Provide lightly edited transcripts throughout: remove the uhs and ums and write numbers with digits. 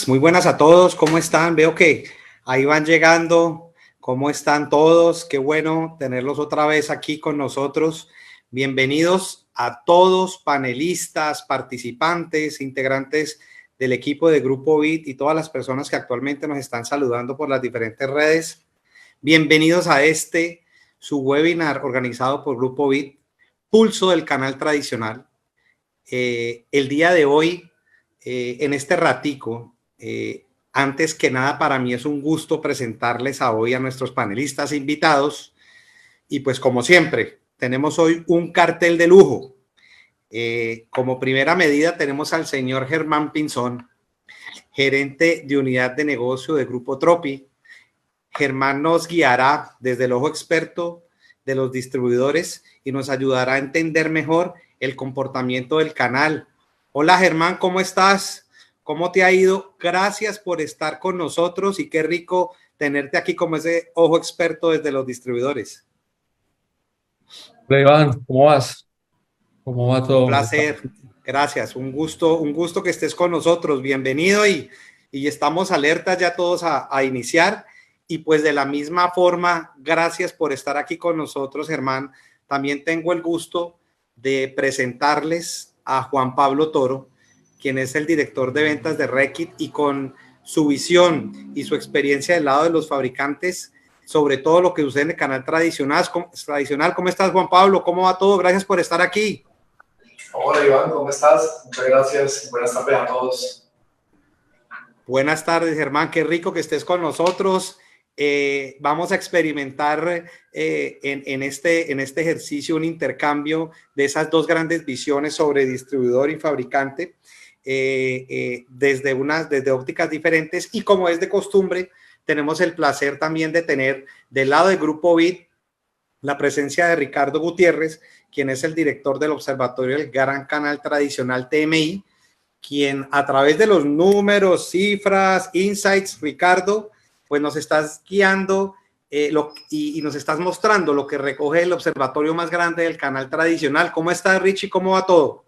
muy buenas a todos, ¿cómo están? Veo que ahí van llegando, ¿cómo están todos? Qué bueno tenerlos otra vez aquí con nosotros. Bienvenidos a todos, panelistas, participantes, integrantes del equipo de Grupo Bit y todas las personas que actualmente nos están saludando por las diferentes redes. Bienvenidos a su webinar organizado por Grupo Bit, Pulso del Canal Tradicional. El día de hoy, en este ratico, antes que nada para mí es un gusto presentarles hoy a nuestros panelistas invitados y pues como siempre tenemos hoy un cartel de lujo. Como primera medida tenemos al señor Germán Pinzón, gerente de unidad de negocio de Grupo Tropi. Germán nos guiará desde el ojo experto de los distribuidores y nos ayudará a entender mejor el comportamiento del canal. Hola Germán, ¿cómo estás? ¿Cómo te ha ido? Gracias por estar con nosotros y qué rico tenerte aquí como ese ojo experto desde los distribuidores. Hola Iván, ¿cómo vas? ¿Cómo va Un todo? placer, gracias, un gusto que estés con nosotros, bienvenido y estamos alertas ya todos a iniciar y pues de la misma forma, gracias por estar aquí con nosotros, Germán. También tengo el gusto de presentarles a Juan Pablo Toro, quien es el director de ventas de Reckitt y con su visión y su experiencia del lado de los fabricantes, sobre todo lo que sucede en el canal tradicional. ¿Cómo estás, Juan Pablo? ¿Cómo va todo? Gracias por estar aquí. Hola Iván, ¿cómo estás? Muchas gracias. Buenas tardes a todos. Buenas tardes, Germán. Qué rico que estés con nosotros. Vamos a experimentar en este ejercicio un intercambio de esas dos grandes visiones sobre distribuidor y fabricante desde ópticas diferentes. Y como es de costumbre, tenemos el placer también de tener del lado del Grupo Bit la presencia de Ricardo Gutiérrez, quien es el director del Observatorio del Gran Canal Tradicional TMI, quien a través de los números, cifras, insights, Ricardo, pues nos estás guiando y nos estás mostrando lo que recoge el observatorio más grande del canal tradicional. ¿Cómo estás, Richie? ¿Cómo va todo?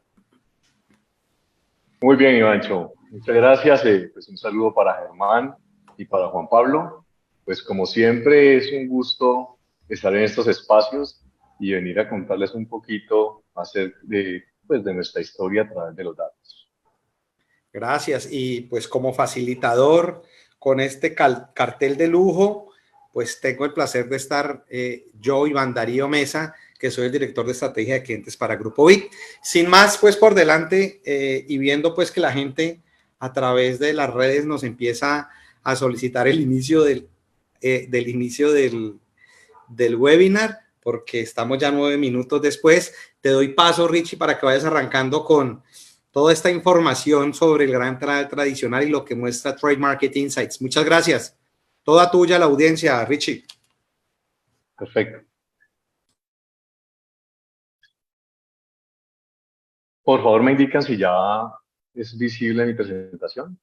Muy bien, Ivancho. Muchas gracias. Pues un saludo para Germán y para Juan Pablo. Pues como siempre es un gusto estar en estos espacios y venir a contarles un poquito acerca de nuestra historia a través de los datos. Gracias. Y pues como facilitador con este cartel de lujo, pues tengo el placer de estar yo, Iván Darío Mesa, que soy el director de estrategia de clientes para Grupo Bit. Sin más, pues por delante y viendo pues que la gente a través de las redes nos empieza a solicitar el inicio del webinar, porque estamos ya 9 minutos después. Te doy paso, Richie, para que vayas arrancando con toda esta información sobre el gran canal tradicional y lo que muestra Trade Market Insights. Muchas gracias. Toda tuya la audiencia, Richie. Perfecto. Por favor, me indican si ya es visible mi presentación.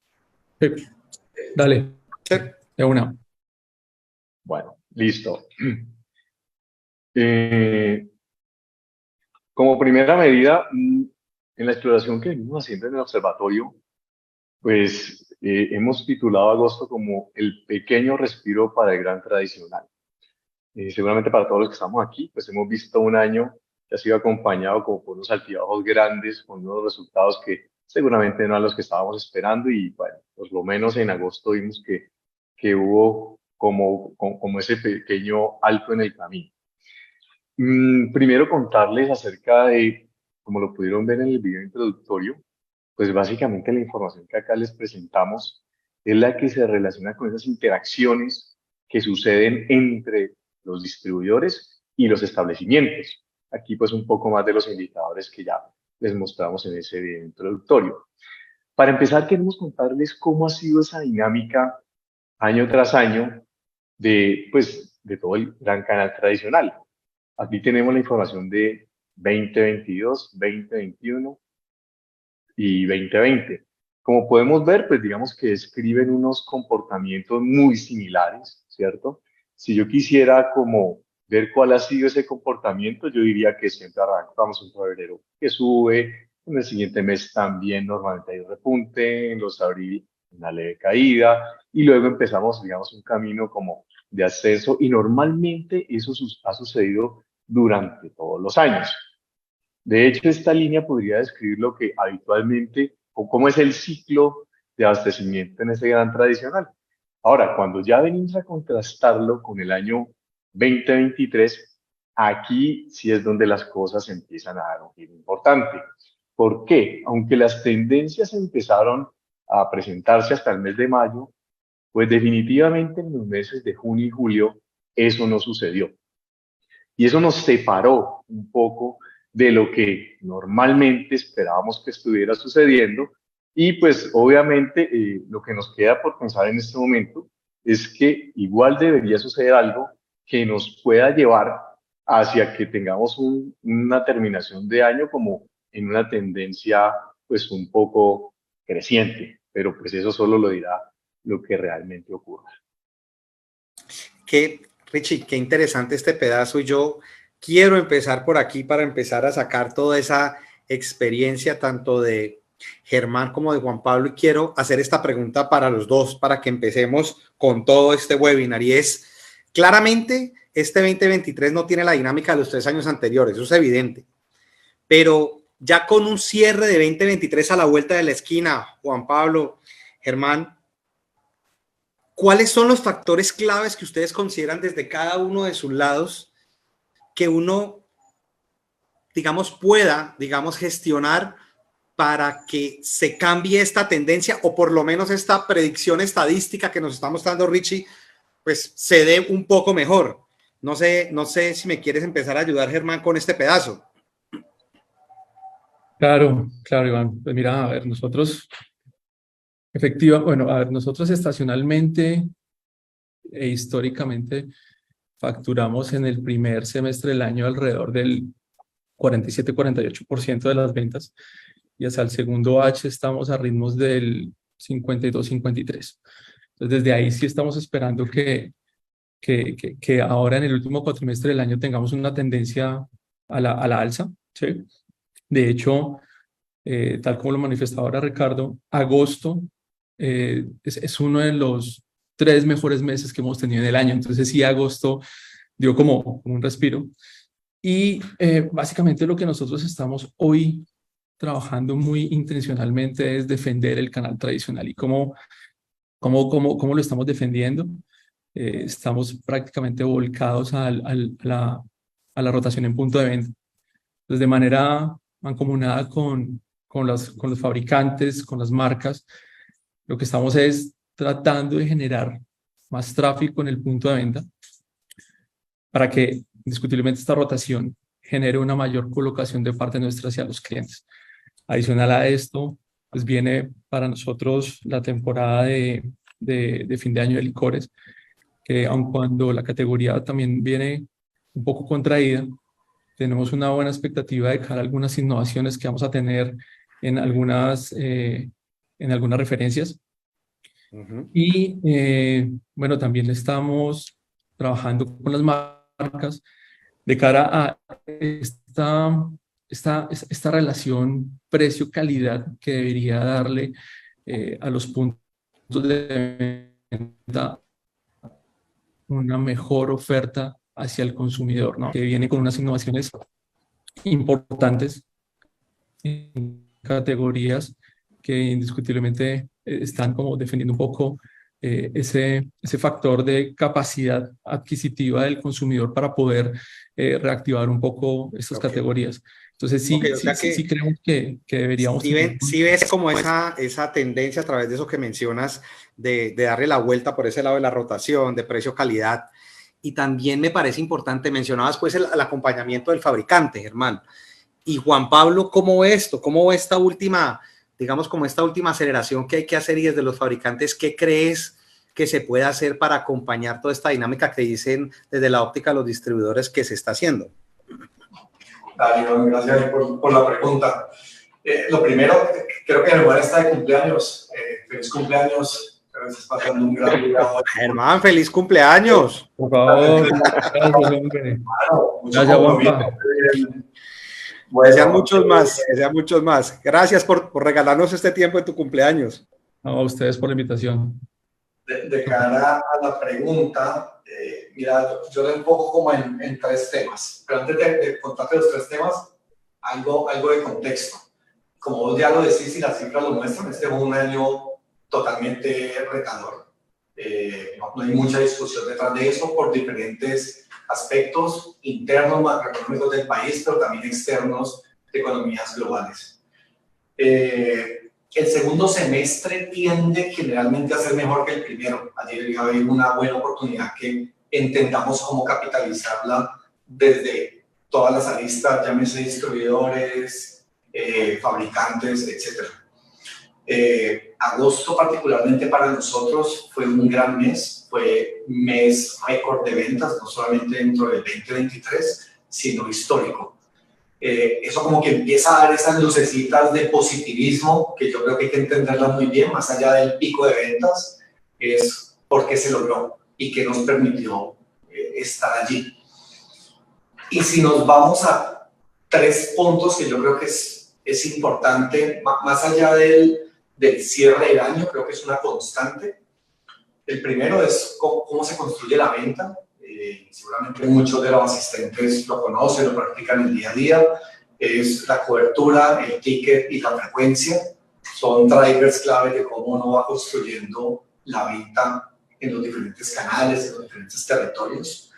Sí. Dale, Sí. de una. Bueno, listo. Como primera medida, en la exploración que venimos haciendo en el observatorio, pues hemos titulado agosto como el pequeño respiro para el gran tradicional. Seguramente para todos los que estamos aquí, pues hemos visto un año que ha sido acompañado como por unos altibajos grandes, con unos resultados que seguramente no eran los que estábamos esperando y bueno, por lo menos en agosto vimos que hubo como ese pequeño alto en el camino. Primero contarles acerca de, como lo pudieron ver en el video introductorio, pues básicamente la información que acá les presentamos es la que se relaciona con esas interacciones que suceden entre los distribuidores y los establecimientos. Aquí pues un poco más de los indicadores que ya les mostramos en ese video introductorio. Para empezar, queremos contarles cómo ha sido esa dinámica año tras año de todo el gran canal tradicional. Aquí tenemos la información de 2022, 2021 y 2020. Como podemos ver, pues digamos que describen unos comportamientos muy similares, ¿cierto? Si yo quisiera como ver cuál ha sido ese comportamiento, yo diría que siempre arrancamos en febrero que sube, en el siguiente mes también normalmente hay un repunte, en los abril una leve caída, y luego empezamos, digamos, un camino como de ascenso, y normalmente eso ha sucedido durante todos los años. De hecho, esta línea podría describir lo que habitualmente, o cómo es el ciclo de abastecimiento en este gran tradicional. Ahora, cuando ya venimos a contrastarlo con el año 2023, aquí sí es donde las cosas empiezan a dar un giro importante. ¿Por qué? Aunque las tendencias empezaron a presentarse hasta el mes de mayo, pues definitivamente en los meses de junio y julio eso no sucedió. Y eso nos separó un poco de lo que normalmente esperábamos que estuviera sucediendo. Y pues obviamente lo que nos queda por pensar en este momento es que igual debería suceder algo que nos pueda llevar hacia que tengamos una terminación de año como en una tendencia pues un poco creciente, pero pues eso solo lo dirá lo que realmente ocurra. Richie, qué interesante este pedazo. Y yo quiero empezar por aquí para empezar a sacar toda esa experiencia tanto de Germán como de Juan Pablo, y quiero hacer esta pregunta para los dos para que empecemos con todo este webinar, y es, claramente este 2023 no tiene la dinámica de los 3 años anteriores, eso es evidente, pero ya con un cierre de 2023 a la vuelta de la esquina, Juan Pablo, Germán, ¿cuáles son los factores claves que ustedes consideran desde cada uno de sus lados que uno, digamos, pueda, digamos, gestionar para que se cambie esta tendencia, o por lo menos esta predicción estadística que nos está mostrando Richie, pues se dé un poco mejor? No sé si me quieres empezar a ayudar, Germán, con este pedazo. Claro, Iván. Pues mira, a ver, nosotros nosotros estacionalmente e históricamente facturamos en el primer semestre del año alrededor del 47-48% de las ventas, y hasta el segundo H estamos a ritmos del 52-53%. Entonces, desde ahí sí estamos esperando que ahora en el último cuatrimestre del año tengamos una tendencia a la alza, ¿sí? De hecho, tal como lo manifestaba ahora Ricardo, agosto es uno de los 3 mejores meses que hemos tenido en el año. Entonces sí, agosto dio como un respiro. Y básicamente lo que nosotros estamos hoy trabajando muy intencionalmente es defender el canal tradicional. ¿Y cómo lo estamos defendiendo? Estamos prácticamente volcados a la rotación en punto de venta. Entonces, de manera mancomunada con los fabricantes, con las marcas, lo que estamos es tratando de generar más tráfico en el punto de venta para que indiscutiblemente esta rotación genere una mayor colocación de parte nuestra hacia los clientes. Adicional a esto, pues viene para nosotros la temporada de fin de año de licores, que aun cuando la categoría también viene un poco contraída, tenemos una buena expectativa de cara a algunas innovaciones que vamos a tener en algunas referencias. Y bueno, también estamos trabajando con las marcas de cara a esta relación precio-calidad que debería darle a los puntos de venta una mejor oferta hacia el consumidor, ¿no? Que viene con unas innovaciones importantes en categorías que indiscutiblemente están como defendiendo un poco ese factor de capacidad adquisitiva del consumidor para poder reactivar un poco estas categorías. Entonces sí, sí creemos que deberíamos... Sí ves como esa tendencia a través de eso que mencionas, de darle la vuelta por ese lado de la rotación, de precio-calidad. Y también me parece importante, mencionabas pues el acompañamiento del fabricante, Germán. Y Juan Pablo, ¿cómo ve esto? ¿Cómo ve esta última, digamos, como esta última aceleración que hay que hacer, y desde los fabricantes, qué crees que se puede hacer para acompañar toda esta dinámica que dicen desde la óptica de los distribuidores que se está haciendo? Dale, gracias por la pregunta. Lo primero, creo que Germán está de cumpleaños. Feliz cumpleaños. Creo que estás pasando un gran día hoy. Germán, feliz cumpleaños. Por favor, gracias, hombre. Gracias, Juanpa. Bueno, que sean muchos más. Gracias por regalarnos este tiempo en tu cumpleaños. A ustedes por la invitación. De cara a la pregunta, mira, yo lo enfoco como en tres temas, pero antes de contarte los tres temas, algo de contexto. Como vos ya lo decís y las cifras lo muestran, este fue un año totalmente retador. No hay mucha discusión detrás de eso por diferentes aspectos internos macroeconómicos del país, pero también externos de economías globales. El segundo semestre tiende generalmente a ser mejor que el primero. Ayer ya había una buena oportunidad que intentamos cómo capitalizarla desde todas las aristas, llámese distribuidores, fabricantes, etc. Agosto particularmente para nosotros fue un gran mes, fue mes récord de ventas, no solamente dentro del 2023, sino histórico. Eso como que empieza a dar esas lucecitas de positivismo que yo creo que hay que entenderlas muy bien, más allá del pico de ventas, es por qué se logró y qué nos permitió estar allí. Y si nos vamos a tres puntos que yo creo que es importante, más allá del cierre del año, creo que es una constante. El primero es cómo se construye la venta. Seguramente muchos de los asistentes lo conocen, lo practican el día a día. Es la cobertura, el ticket y la frecuencia. Son drivers clave de cómo uno va construyendo la venta en los diferentes canales, en los diferentes territorios.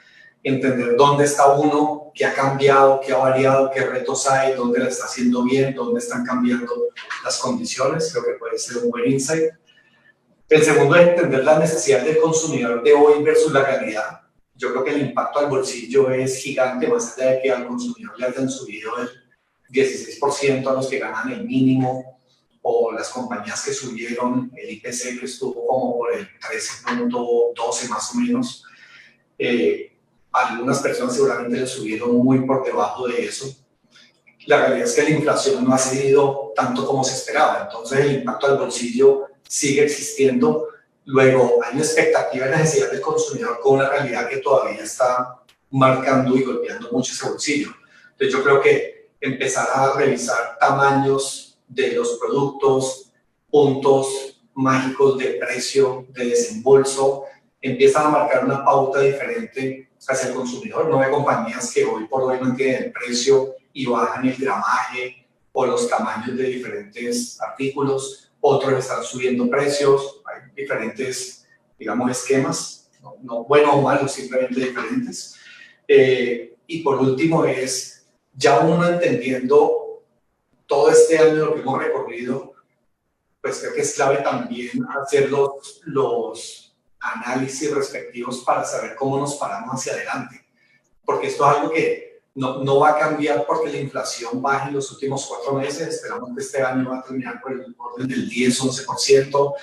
Entender dónde está uno, qué ha cambiado, qué ha variado, qué retos hay, dónde la está haciendo bien, dónde están cambiando las condiciones. Creo que puede ser un buen insight. El segundo es entender las necesidades del consumidor de hoy versus la realidad. Yo creo que el impacto al bolsillo es gigante, más allá de que al consumidor le hayan subido el 16% a los que ganan el mínimo, o las compañías que subieron el IPC, que estuvo como por el 13.12 más o menos. Algunas personas seguramente le subieron muy por debajo de eso. La realidad es que la inflación no ha cedido tanto como se esperaba, entonces el impacto al bolsillo sigue existiendo. Luego hay una expectativa y necesidad del consumidor con una realidad que todavía está marcando y golpeando mucho ese bolsillo. Entonces yo creo que empezar a revisar tamaños de los productos, puntos mágicos de precio, de desembolso, empiezan a marcar una pauta diferente hacia el consumidor. No hay compañías que hoy por hoy mantienen el precio y bajan el gramaje o los tamaños de diferentes artículos. Otros están subiendo precios. Hay diferentes, digamos, esquemas, no buenos o malos, simplemente diferentes. Y por último es ya uno entendiendo todo este año lo que hemos recorrido, pues creo que es clave también hacer los análisis respectivos para saber cómo nos paramos hacia adelante. Porque esto es algo que no va a cambiar porque la inflación baje en los últimos 4 meses. Esperamos que este año va a terminar por el orden del 10-11%,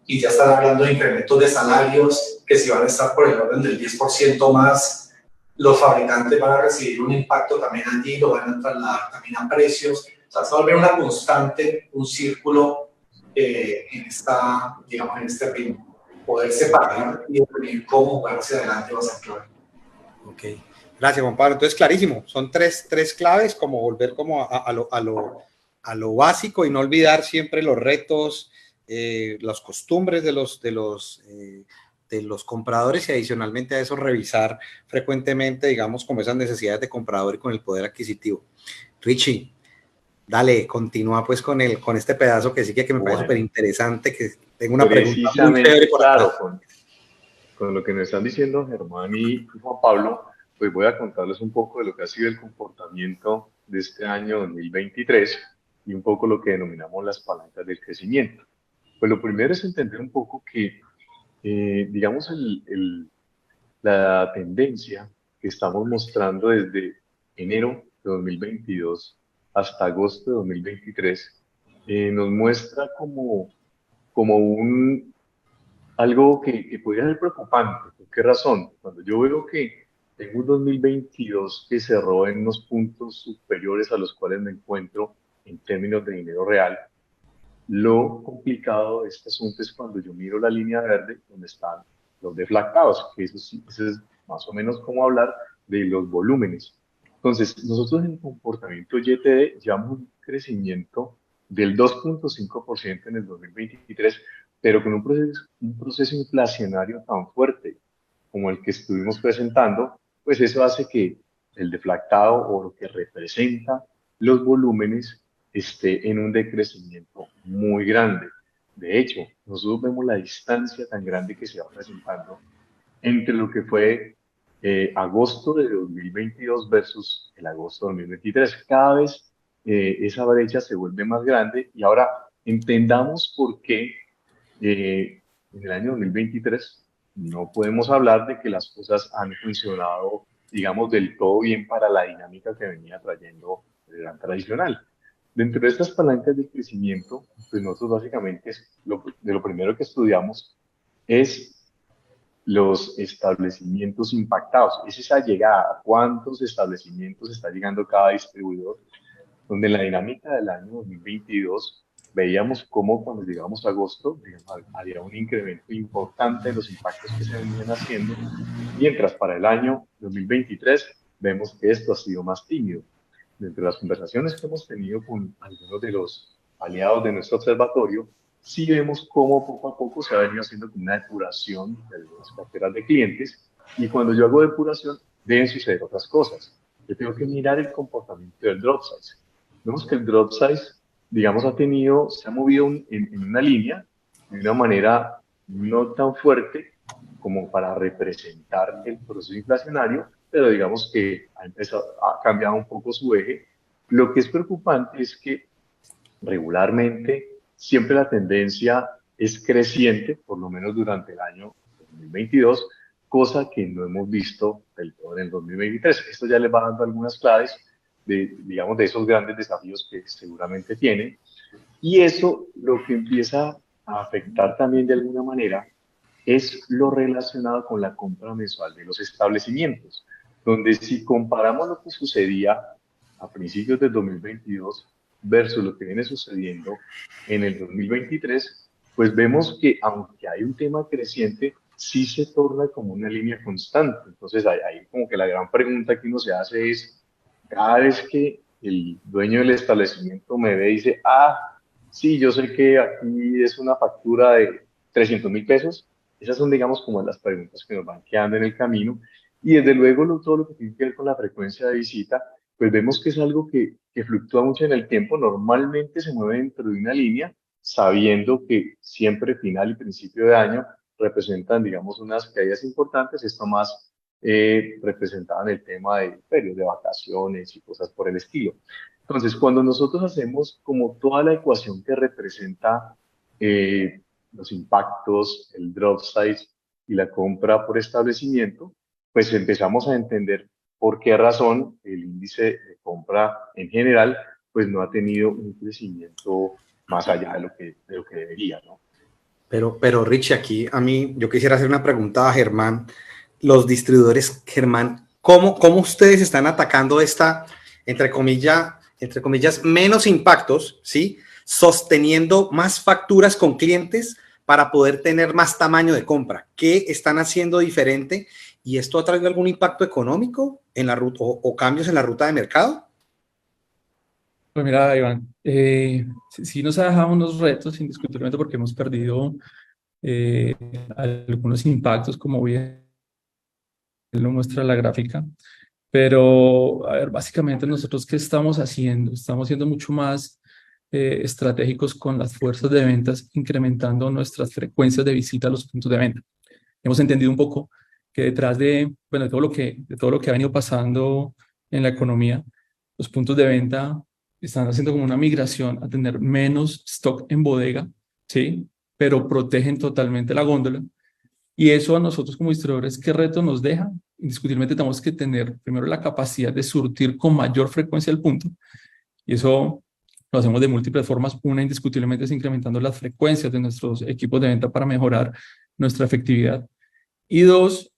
y ya están hablando de incrementos de salarios que si van a estar por el orden del 10% más, los fabricantes van a recibir un impacto también allí, lo van a trasladar también a precios. O sea, se va a volver una constante, un círculo en este ritmo. Poder separar y definir cómo jugar hacia adelante va a ser clave. Ok, gracias Juan Pablo. Entonces clarísimo, son tres claves, como volver como a lo básico y no olvidar siempre los retos, las costumbres de los compradores, y adicionalmente a eso revisar frecuentemente, digamos, como esas necesidades de comprador y con el poder adquisitivo. Richie, dale, continúa pues con este pedazo que sí que me parece súper interesante, que tengo una pregunta muy chévere por claro, con lo que nos están diciendo Germán y Juan Pablo, pues voy a contarles un poco de lo que ha sido el comportamiento de este año 2023 y un poco lo que denominamos las palancas del crecimiento. Pues lo primero es entender un poco que, digamos, la tendencia que estamos mostrando desde enero de 2022 hasta agosto de 2023 nos muestra como algo que podría ser preocupante. ¿Por qué razón? Cuando yo veo que tengo un 2022 que cerró en unos puntos superiores a los cuales me encuentro en términos de dinero real, lo complicado de este asunto es cuando yo miro la línea verde donde están los deflactados, que eso es más o menos como hablar de los volúmenes. Entonces, nosotros en el comportamiento YTD llevamos un crecimiento del 2.5% en el 2023, pero con un proceso inflacionario tan fuerte como el que estuvimos presentando, pues eso hace que el deflactado o lo que representa los volúmenes esté en un decrecimiento muy grande. De hecho, nosotros vemos la distancia tan grande que se va presentando entre lo que fue agosto de 2022 versus el agosto de 2023. Cada vez esa brecha se vuelve más grande y ahora entendamos por qué en el año 2023 no podemos hablar de que las cosas han funcionado, digamos, del todo bien para la dinámica que venía trayendo el gran tradicional. Dentro de estas palancas de crecimiento, pues nosotros básicamente de lo primero que estudiamos es los establecimientos impactados. Es esa llegada, a cuántos establecimientos está llegando cada distribuidor, donde en la dinámica del año 2022 veíamos cómo cuando llegamos a agosto, digamos, había un incremento importante en los impactos que se venían haciendo, mientras para el año 2023 vemos que esto ha sido más tímido. Dentro de las conversaciones que hemos tenido con algunos de los aliados de nuestro observatorio, sí vemos cómo poco a poco se ha venido haciendo como una depuración de las carteras de clientes, y cuando yo hago depuración deben suceder otras cosas. Yo tengo que mirar el comportamiento del drop size. Vemos que el drop size, digamos, se ha movido en una línea de una manera no tan fuerte como para representar el proceso inflacionario, pero digamos que ha cambiado un poco su eje. Lo que es preocupante es que regularmente siempre la tendencia es creciente, por lo menos durante el año 2022, cosa que no hemos visto del todo en el 2023. Esto ya les va dando algunas claves digamos, de esos grandes desafíos que seguramente tienen. Y eso lo que empieza a afectar también de alguna manera es lo relacionado con la compra mensual de los establecimientos, donde si comparamos lo que sucedía a principios del 2022 versus lo que viene sucediendo en el 2023, pues vemos que aunque hay un tema creciente, sí se torna como una línea constante. Entonces ahí como que la gran pregunta que uno se hace es, cada vez que el dueño del establecimiento me ve y dice, sí, yo sé que aquí es una factura de 300.000 pesos, esas son, digamos, como las preguntas que nos van quedando en el camino. Y desde luego todo lo que tiene que ver con la frecuencia de visita, pues vemos que es algo que fluctúa mucho en el tiempo. Normalmente se mueve dentro de una línea, sabiendo que siempre final y principio de año representan, digamos, unas caídas importantes. Esto más representaban el tema de periodos de vacaciones y cosas por el estilo. Entonces, cuando nosotros hacemos como toda la ecuación que representa los impactos, el drop size y la compra por establecimiento, pues empezamos a entender por qué razón el índice de compra en general pues no ha tenido un crecimiento más allá de lo que debería, ¿no? Pero Richie, aquí yo quisiera hacer una pregunta a Germán. Los distribuidores, Germán, ¿cómo ustedes están atacando esta, entre comillas, menos impactos, ¿sí? Sosteniendo más facturas con clientes para poder tener más tamaño de compra? ¿Qué están haciendo diferente? ¿Y esto ha traído algún impacto económico en la ruta o cambios en la ruta de mercado? Pues mira, Iván, sí nos ha dejado unos retos indiscutiblemente porque hemos perdido algunos impactos, como bien lo muestra la gráfica. Pero, a ver, básicamente nosotros, ¿qué estamos haciendo? Estamos siendo mucho más estratégicos con las fuerzas de ventas, incrementando nuestras frecuencias de visita a los puntos de venta. Hemos entendido un poco que detrás de todo lo que ha venido pasando en la economía, los puntos de venta están haciendo como una migración a tener menos stock en bodega, ¿sí? Pero protegen totalmente la góndola. Y eso a nosotros como distribuidores, ¿qué reto nos deja? Indiscutiblemente tenemos que tener primero la capacidad de surtir con mayor frecuencia el punto. Y eso lo hacemos de múltiples formas. Una, indiscutiblemente, es incrementando las frecuencias de nuestros equipos de venta para mejorar nuestra efectividad. Y dos,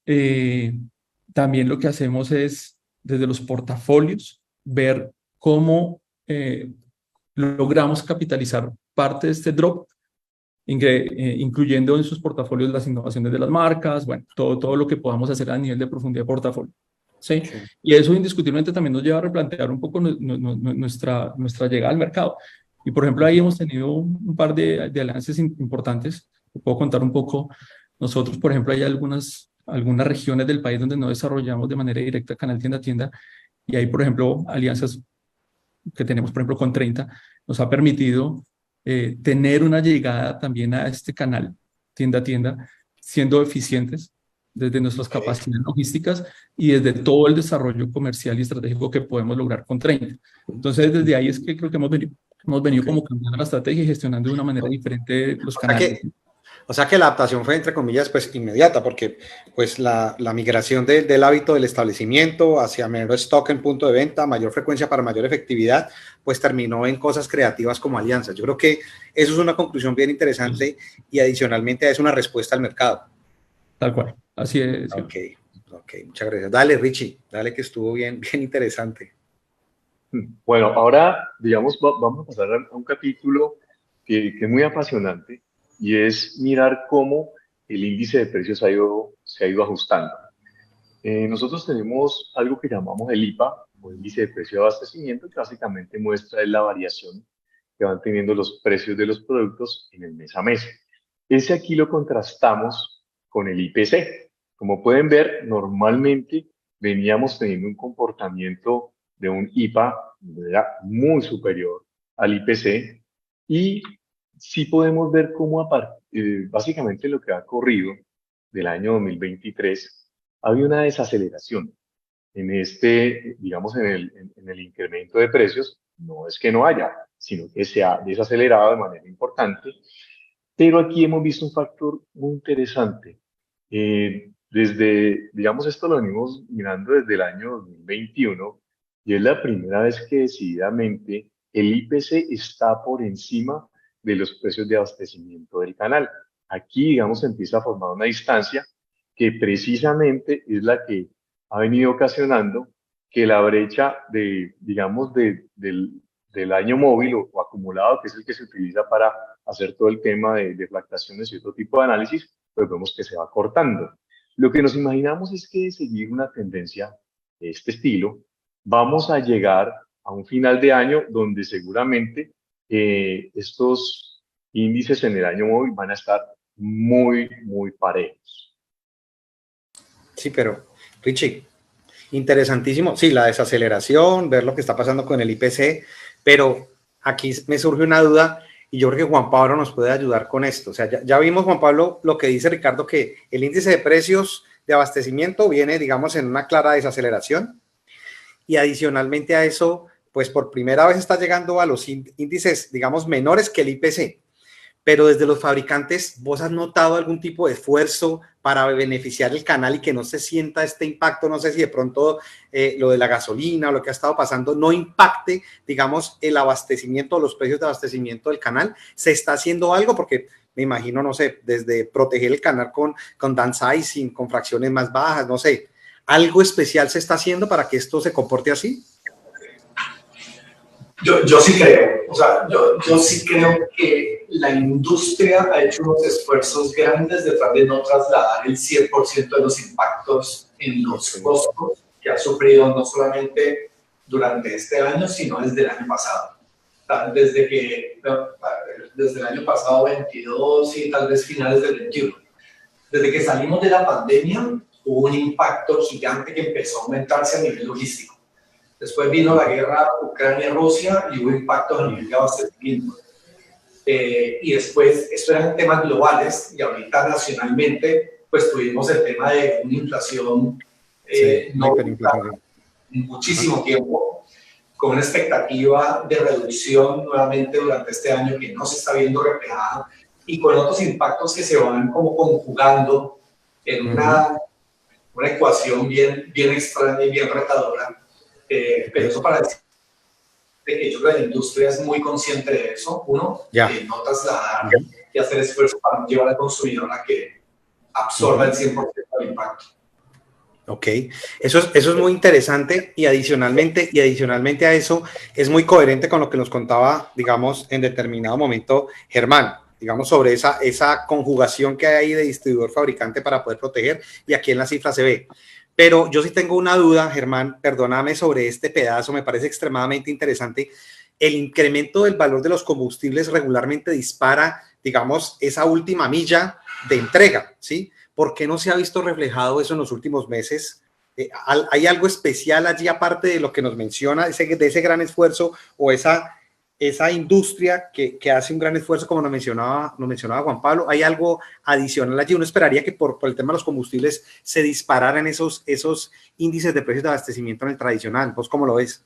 también lo que hacemos es, desde los portafolios, ver cómo logramos capitalizar parte de este drop, incluyendo en sus portafolios las innovaciones de las marcas, bueno, todo lo que podamos hacer a nivel de profundidad de portafolio. ¿Sí? Sí. Y eso indiscutiblemente también nos lleva a replantear un poco nuestra llegada al mercado. Y por ejemplo, ahí hemos tenido un par de alianzas importantes Te puedo contar un poco. Nosotros, por ejemplo, hay algunas regiones del país donde no desarrollamos de manera directa canal tienda-tienda, y hay, por ejemplo, alianzas que tenemos, por ejemplo, con 30, nos ha permitido tener una llegada también a este canal tienda-tienda, siendo eficientes desde nuestras capacidades logísticas y desde todo el desarrollo comercial y estratégico que podemos lograr con 30. Entonces, desde ahí es que creo que hemos venido como cambiando la estrategia y gestionando de una manera diferente los canales. O sea que la adaptación fue, entre comillas, pues inmediata, porque pues la migración del hábito del establecimiento hacia menor stock en punto de venta, mayor frecuencia para mayor efectividad, pues terminó en cosas creativas como alianzas. Yo creo que eso es una conclusión bien interesante y adicionalmente es una respuesta al mercado. Tal cual, así es. Ok, muchas gracias. Dale, Richie, dale que estuvo bien interesante. Bueno, ahora, digamos, vamos a pasar a un capítulo que es muy apasionante, y es mirar cómo el índice de precios se ha ido ajustando. Nosotros tenemos algo que llamamos el IPA, o índice de precio de abastecimiento, que básicamente muestra la variación que van teniendo los precios de los productos en el mes a mes. Ese aquí lo contrastamos con el IPC. Como pueden ver, normalmente veníamos teniendo un comportamiento de un IPA muy superior al IPC, y sí podemos ver cómo básicamente lo que ha ocurrido del año 2023, había una desaceleración en digamos, en el incremento de precios. No es que no haya, sino que se ha desacelerado de manera importante. Pero aquí hemos visto un factor muy interesante. Digamos, esto lo venimos mirando desde el año 2021, y es la primera vez que decididamente el IPC está por encima de los precios de abastecimiento del canal. Aquí, digamos, empieza a formar una distancia que precisamente es la que ha venido ocasionando que la brecha digamos, del año móvil o acumulado, que es el que se utiliza para hacer todo el tema de fluctuaciones y otro tipo de análisis, pues vemos que se va cortando. Lo que nos imaginamos es que de seguir una tendencia de este estilo, vamos a llegar a un final de año donde seguramente estos índices en el año móvil van a estar muy, muy parejos. Sí, pero Richie, interesantísimo. Sí, la desaceleración, ver lo que está pasando con el IPC, pero aquí me surge una duda y yo creo que Juan Pablo nos puede ayudar con esto. O sea, ya vimos, Juan Pablo, lo que dice Ricardo, que el índice de precios de abastecimiento viene, digamos, en una clara desaceleración, y adicionalmente a eso, pues por primera vez está llegando a los índices, digamos, menores que el IPC. Pero desde los fabricantes, ¿vos has notado algún tipo de esfuerzo para beneficiar el canal y que no se sienta este impacto? No sé si de pronto lo de la gasolina o lo que ha estado pasando no impacte, digamos, el abastecimiento, los precios de abastecimiento del canal. ¿Se está haciendo algo? Porque me imagino, no sé, desde proteger el canal con downsizing, con fracciones más bajas, no sé. ¿Algo especial se está haciendo para que esto se comporte así? Yo sí creo, o sea, yo sí creo que la industria ha hecho unos esfuerzos grandes de tratar de no trasladar el 100% de los impactos en los costos que ha sufrido no solamente durante este año, sino desde el año pasado. Desde el año pasado 22 y tal vez finales del 21. Desde que salimos de la pandemia, hubo un impacto gigante que empezó a aumentarse a nivel logístico. Después vino la guerra Ucrania-Rusia y hubo impactos a nivel de abastecimiento. Y después, esto eran temas globales, y ahorita nacionalmente, pues tuvimos el tema de una inflación muchísimo tiempo, con una expectativa de reducción nuevamente durante este año que no se está viendo reflejada, y con otros impactos que se van como conjugando en una ecuación bien extraña y bien retadora. Pero eso para decir que yo creo que la industria es muy consciente de eso. Uno, no trasladar y hacer esfuerzos para llevar al consumidor a que absorba el 100% del impacto. Ok, eso es muy interesante, y adicionalmente a eso es muy coherente con lo que nos contaba, digamos, en determinado momento Germán, digamos, sobre esa conjugación que hay ahí de distribuidor-fabricante para poder proteger, y aquí en la cifra se ve. Pero yo sí tengo una duda, Germán, perdóname, sobre este pedazo, me parece extremadamente interesante. El incremento del valor de los combustibles regularmente dispara digamos, esa última milla de entrega, ¿sí? ¿Por qué no se ha visto reflejado eso en los últimos meses? ¿Hay algo especial allí aparte de lo que nos menciona, de ese gran esfuerzo o esa industria que hace un gran esfuerzo, como nos mencionaba Juan Pablo? ¿Hay algo adicional allí? Uno esperaría que por el tema de los combustibles se dispararan esos índices de precios de abastecimiento en el tradicional. ¿Vos cómo lo ves?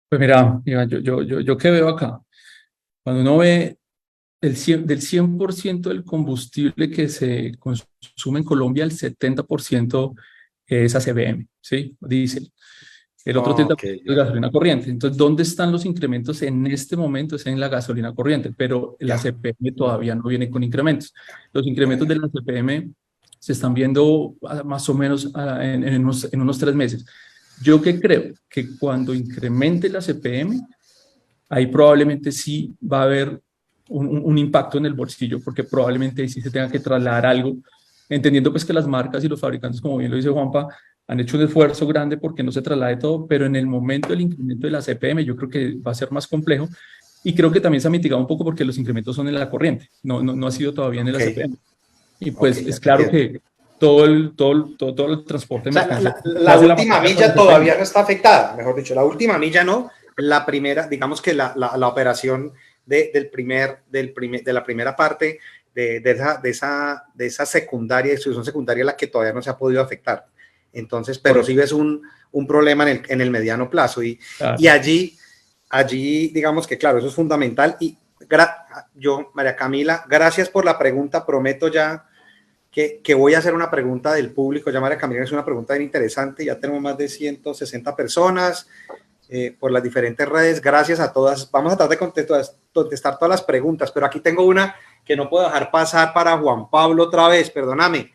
Pues mira, Iván, yo qué veo acá. Cuando uno ve del 100% del combustible que se consume en Colombia, el 70% es ACBM, ¿sí? Diésel. El otro 30% es gasolina corriente. Entonces, ¿dónde están los incrementos en este momento? Es en la gasolina corriente, pero el ACPM todavía no viene con incrementos. Los incrementos del ACPM se están viendo más o menos en unos 3 meses. Yo que creo que cuando incremente el ACPM, ahí probablemente sí va a haber un impacto en el bolsillo, porque probablemente ahí sí se tenga que trasladar algo, entendiendo pues que las marcas y los fabricantes, como bien lo dice Juanpa, han hecho un esfuerzo grande porque no se traslade todo, pero en el momento del incremento de la CPM yo creo que va a ser más complejo, y creo que también se ha mitigado un poco porque los incrementos son en la corriente, no ha sido todavía en el ACPM. Y pues es claro que todo el transporte... O sea, la última milla todavía no está afectada, mejor dicho, la última milla no, la primera, digamos que la operación de la primera parte de esa secundaria, distribución secundaria, la que todavía no se ha podido afectar. Entonces, pero sí ves un problema en el mediano plazo y allí, digamos que claro, eso es fundamental. Y yo, María Camila, gracias por la pregunta, prometo ya que voy a hacer una pregunta del público. Ya María Camila es una pregunta bien interesante, ya tenemos más de 160 personas por las diferentes redes. Gracias a todas. Vamos a tratar de contestar todas las preguntas, pero aquí tengo una que no puedo dejar pasar para Juan Pablo otra vez, perdóname.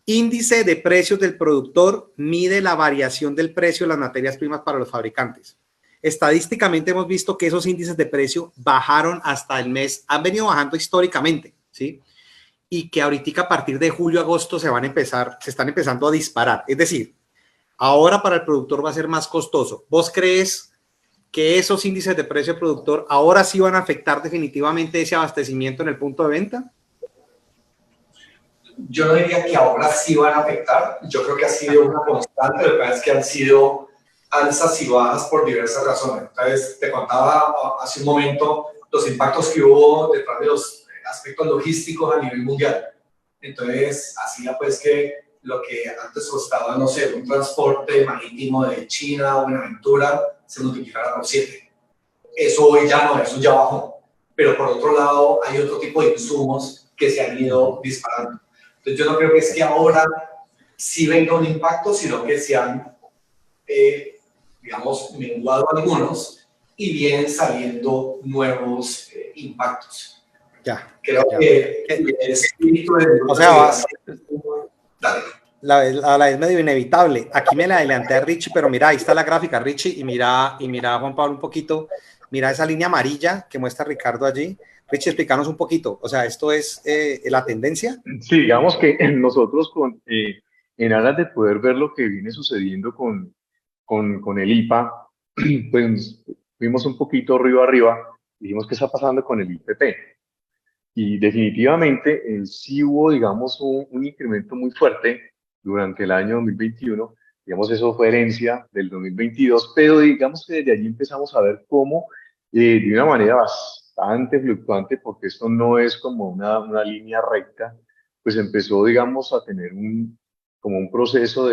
Índice de precios del productor mide la variación del precio de las materias primas para los fabricantes. Estadísticamente hemos visto que esos índices de precio bajaron hasta el mes, han venido bajando históricamente, ¿sí? Y que ahorita a partir de julio, agosto se están empezando a disparar. Es decir, ahora para el productor va a ser más costoso. ¿Vos crees que esos índices de precio del productor ahora sí van a afectar definitivamente ese abastecimiento en el punto de venta? Yo no diría que ahora sí van a afectar. Yo creo que ha sido una constante. Lo que pasa es que han sido alzas y bajas por diversas razones. Entonces, te contaba hace un momento los impactos que hubo detrás de los aspectos logísticos a nivel mundial. Entonces, hacía pues que lo que antes costaba, no sé, un transporte marítimo de China a Buenaventura se multiplicara por 7. Eso hoy ya no, eso ya bajó. Pero por otro lado, hay otro tipo de insumos que se han ido disparando. Entonces, yo no creo que es que ahora sí venga un impacto, sino que se han, digamos, menguado algunos y vienen saliendo nuevos impactos. Ya. Creo que el espíritu de... O sea, a la vez medio inevitable. Aquí me la adelanté a Richie, pero mira, ahí está la gráfica, Richie, y mira Juan Pablo un poquito, mira esa línea amarilla que muestra Ricardo allí. Richie, explícanos un poquito, o sea, ¿esto es la tendencia? Sí, digamos que nosotros en aras de poder ver lo que viene sucediendo con el IPA, pues fuimos un poquito arriba, dijimos qué está pasando con el IPP. Y definitivamente sí hubo, digamos, un incremento muy fuerte durante el año 2021. Digamos, eso fue herencia del 2022, pero digamos que desde allí empezamos a ver cómo, de una manera bastante fluctuante, porque esto no es como una línea recta, pues empezó, digamos, a tener como un proceso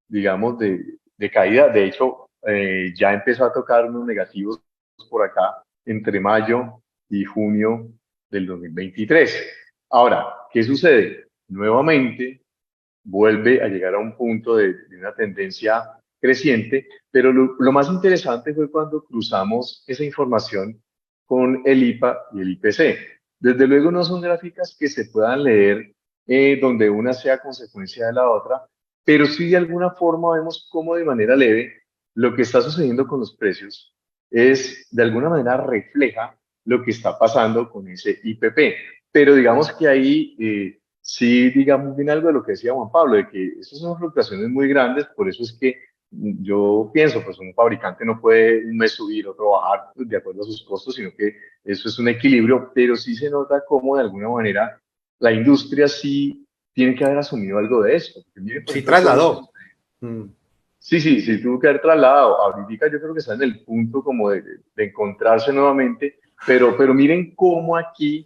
digamos, de caída. De hecho, ya empezó a tocar unos negativos por acá entre mayo y junio del 2023. Ahora, ¿qué sucede? Nuevamente vuelve a llegar a un punto de una tendencia creciente, pero lo más interesante fue cuando cruzamos esa información con el IPA y el IPC. Desde luego no son gráficas que se puedan leer donde una sea consecuencia de la otra, pero sí de alguna forma vemos cómo de manera leve lo que está sucediendo con los precios es de alguna manera refleja lo que está pasando con ese IPP. Pero digamos que ahí sí, digamos bien algo de lo que decía Juan Pablo, de que estas son fluctuaciones muy grandes, por eso es que yo pienso, pues un fabricante no puede un mes subir, otro bajar de acuerdo a sus costos, sino que eso es un equilibrio, pero sí se nota cómo de alguna manera la industria sí tiene que haber asumido algo de esto. Porque miren, por Sí, ejemplo, todo lo que trasladó. sucede. Sí, sí, sí, tuvo que haber trasladado. Ahorita yo creo que está en el punto como de encontrarse nuevamente, pero miren cómo aquí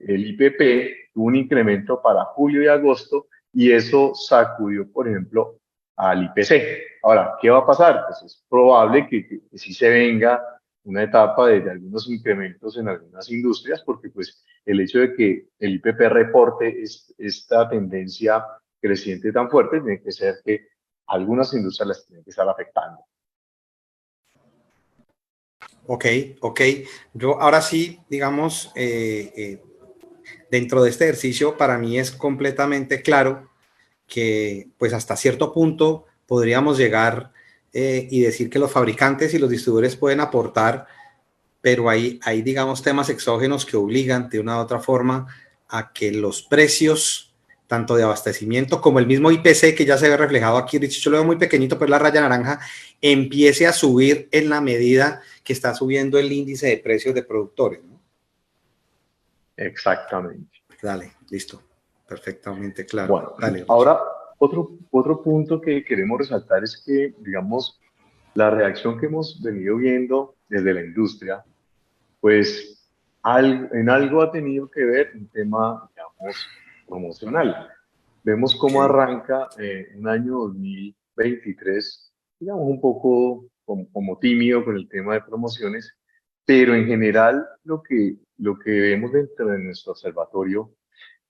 el IPP tuvo un incremento para julio y agosto y eso sacudió, por ejemplo, al IPC. Ahora, ¿qué va a pasar? Pues es probable que sí se venga una etapa de algunos incrementos en algunas industrias, porque pues el hecho de que el IPP reporte esta tendencia creciente tan fuerte tiene que ser que algunas industrias las tienen que estar afectando. Ok, ok. Yo ahora sí, digamos, dentro de este ejercicio para mí es completamente claro que pues hasta cierto punto podríamos llegar y decir que los fabricantes y los distribuidores pueden aportar, pero hay digamos temas exógenos que obligan de una u otra forma a que los precios tanto de abastecimiento como el mismo IPC que ya se ve reflejado aquí, yo lo veo muy pequeñito, pero la raya naranja empiece a subir en la medida que está subiendo el índice de precios de productores, ¿no? Exactamente. Dale, listo. Perfectamente claro. Bueno, Dale, Richie. ahora otro punto que queremos resaltar es que, digamos, la reacción que hemos venido viendo desde la industria, pues en algo ha tenido que ver un tema, digamos, promocional. Vemos cómo Okay. arranca un año 2023, digamos, un poco como tímido con el tema de promociones, pero en general lo que vemos dentro de nuestro observatorio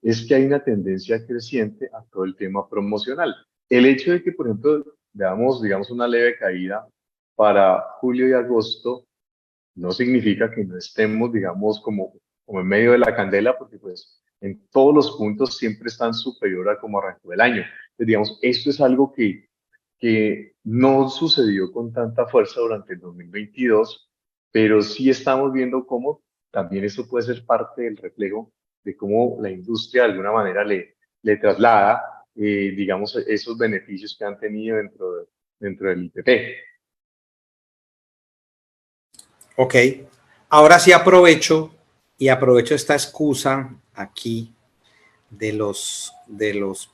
es que hay una tendencia creciente a todo el tema promocional. El hecho de que, por ejemplo, veamos, digamos, una leve caída para julio y agosto, no significa que no estemos, digamos, como en medio de la candela, porque pues en todos los puntos siempre están superior a como arrancó el año. Entonces, digamos, esto es algo que no sucedió con tanta fuerza durante el 2022, pero sí estamos viendo cómo también esto puede ser parte del reflejo de cómo la industria de alguna manera le traslada, digamos, esos beneficios que han tenido dentro del IPP. Ok, ahora sí aprovecho esta excusa aquí de los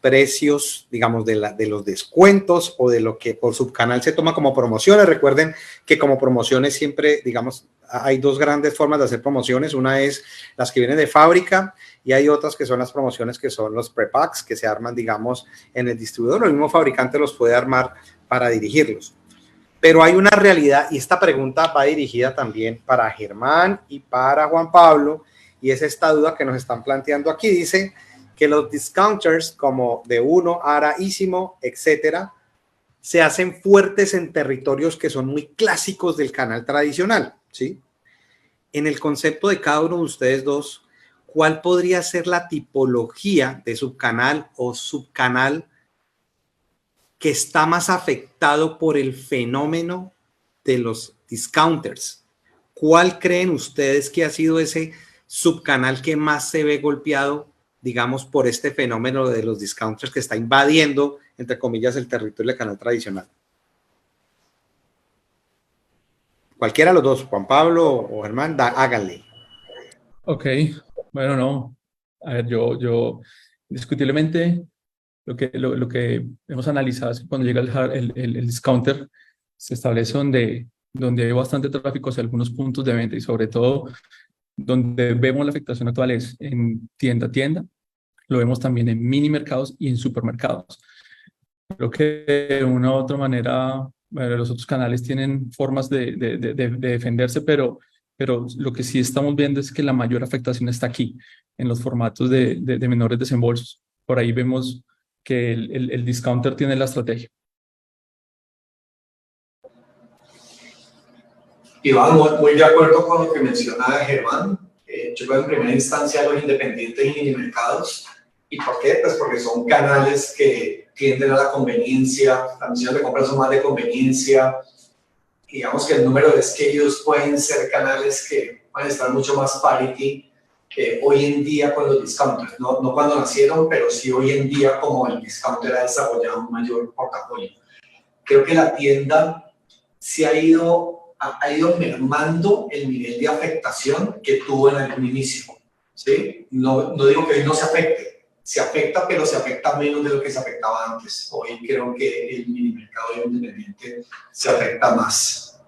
precios, digamos, de los descuentos o de lo que por subcanal se toma como promociones. Recuerden que como promociones siempre, digamos, hay dos grandes formas de hacer promociones. Una es las que vienen de fábrica y hay otras que son las promociones que son los prepacks que se arman, digamos, en el distribuidor. El mismo fabricante los puede armar para dirigirlos. Pero hay una realidad, y esta pregunta va dirigida también para Germán y para Juan Pablo, y es esta duda que nos están planteando aquí. Dice que los discounters como de Uno, Ara, Ísimo, etcétera, se hacen fuertes en territorios que son muy clásicos del canal tradicional, ¿sí? En el concepto de cada uno de ustedes dos, ¿cuál podría ser la tipología de subcanal o subcanal que está más afectado por el fenómeno de los discounters? ¿Cuál creen ustedes que ha sido ese subcanal que más se ve golpeado, digamos, por este fenómeno de los discounters que está invadiendo, entre comillas, el territorio del canal tradicional? Cualquiera de los dos, Juan Pablo o Germán, háganle. Ok, bueno, no. A ver, yo indiscutiblemente lo que hemos analizado es que cuando llega el discounter se establece donde hay bastante tráfico hacia algunos puntos de venta y sobre todo donde vemos la afectación actual es en tienda a tienda, lo vemos también en mini mercados y en supermercados. Creo que de una u otra manera los otros canales tienen formas de defenderse, pero lo que sí estamos viendo es que la mayor afectación está aquí, en los formatos de menores desembolsos. Por ahí vemos que el discounter tiene la estrategia. Iván, muy de acuerdo con lo que mencionaba Germán. Yo veo en primera instancia a los independientes y mini mercados. ¿Y por qué? Pues porque son canales que tienden a la conveniencia, las misiones de compra son más de conveniencia. Digamos que el número de SKUs pueden ser canales que pueden estar mucho más parity que hoy en día con los discounters. No cuando nacieron, pero sí hoy en día como el discounter ha desarrollado un mayor portafolio. creo que la tienda se ha ido mermando el nivel de afectación que tuvo en algún inicio, ¿sí? No digo que hoy no se afecta, pero se afecta menos de lo que se afectaba antes. Hoy creo que el mini mercado independiente se afecta más.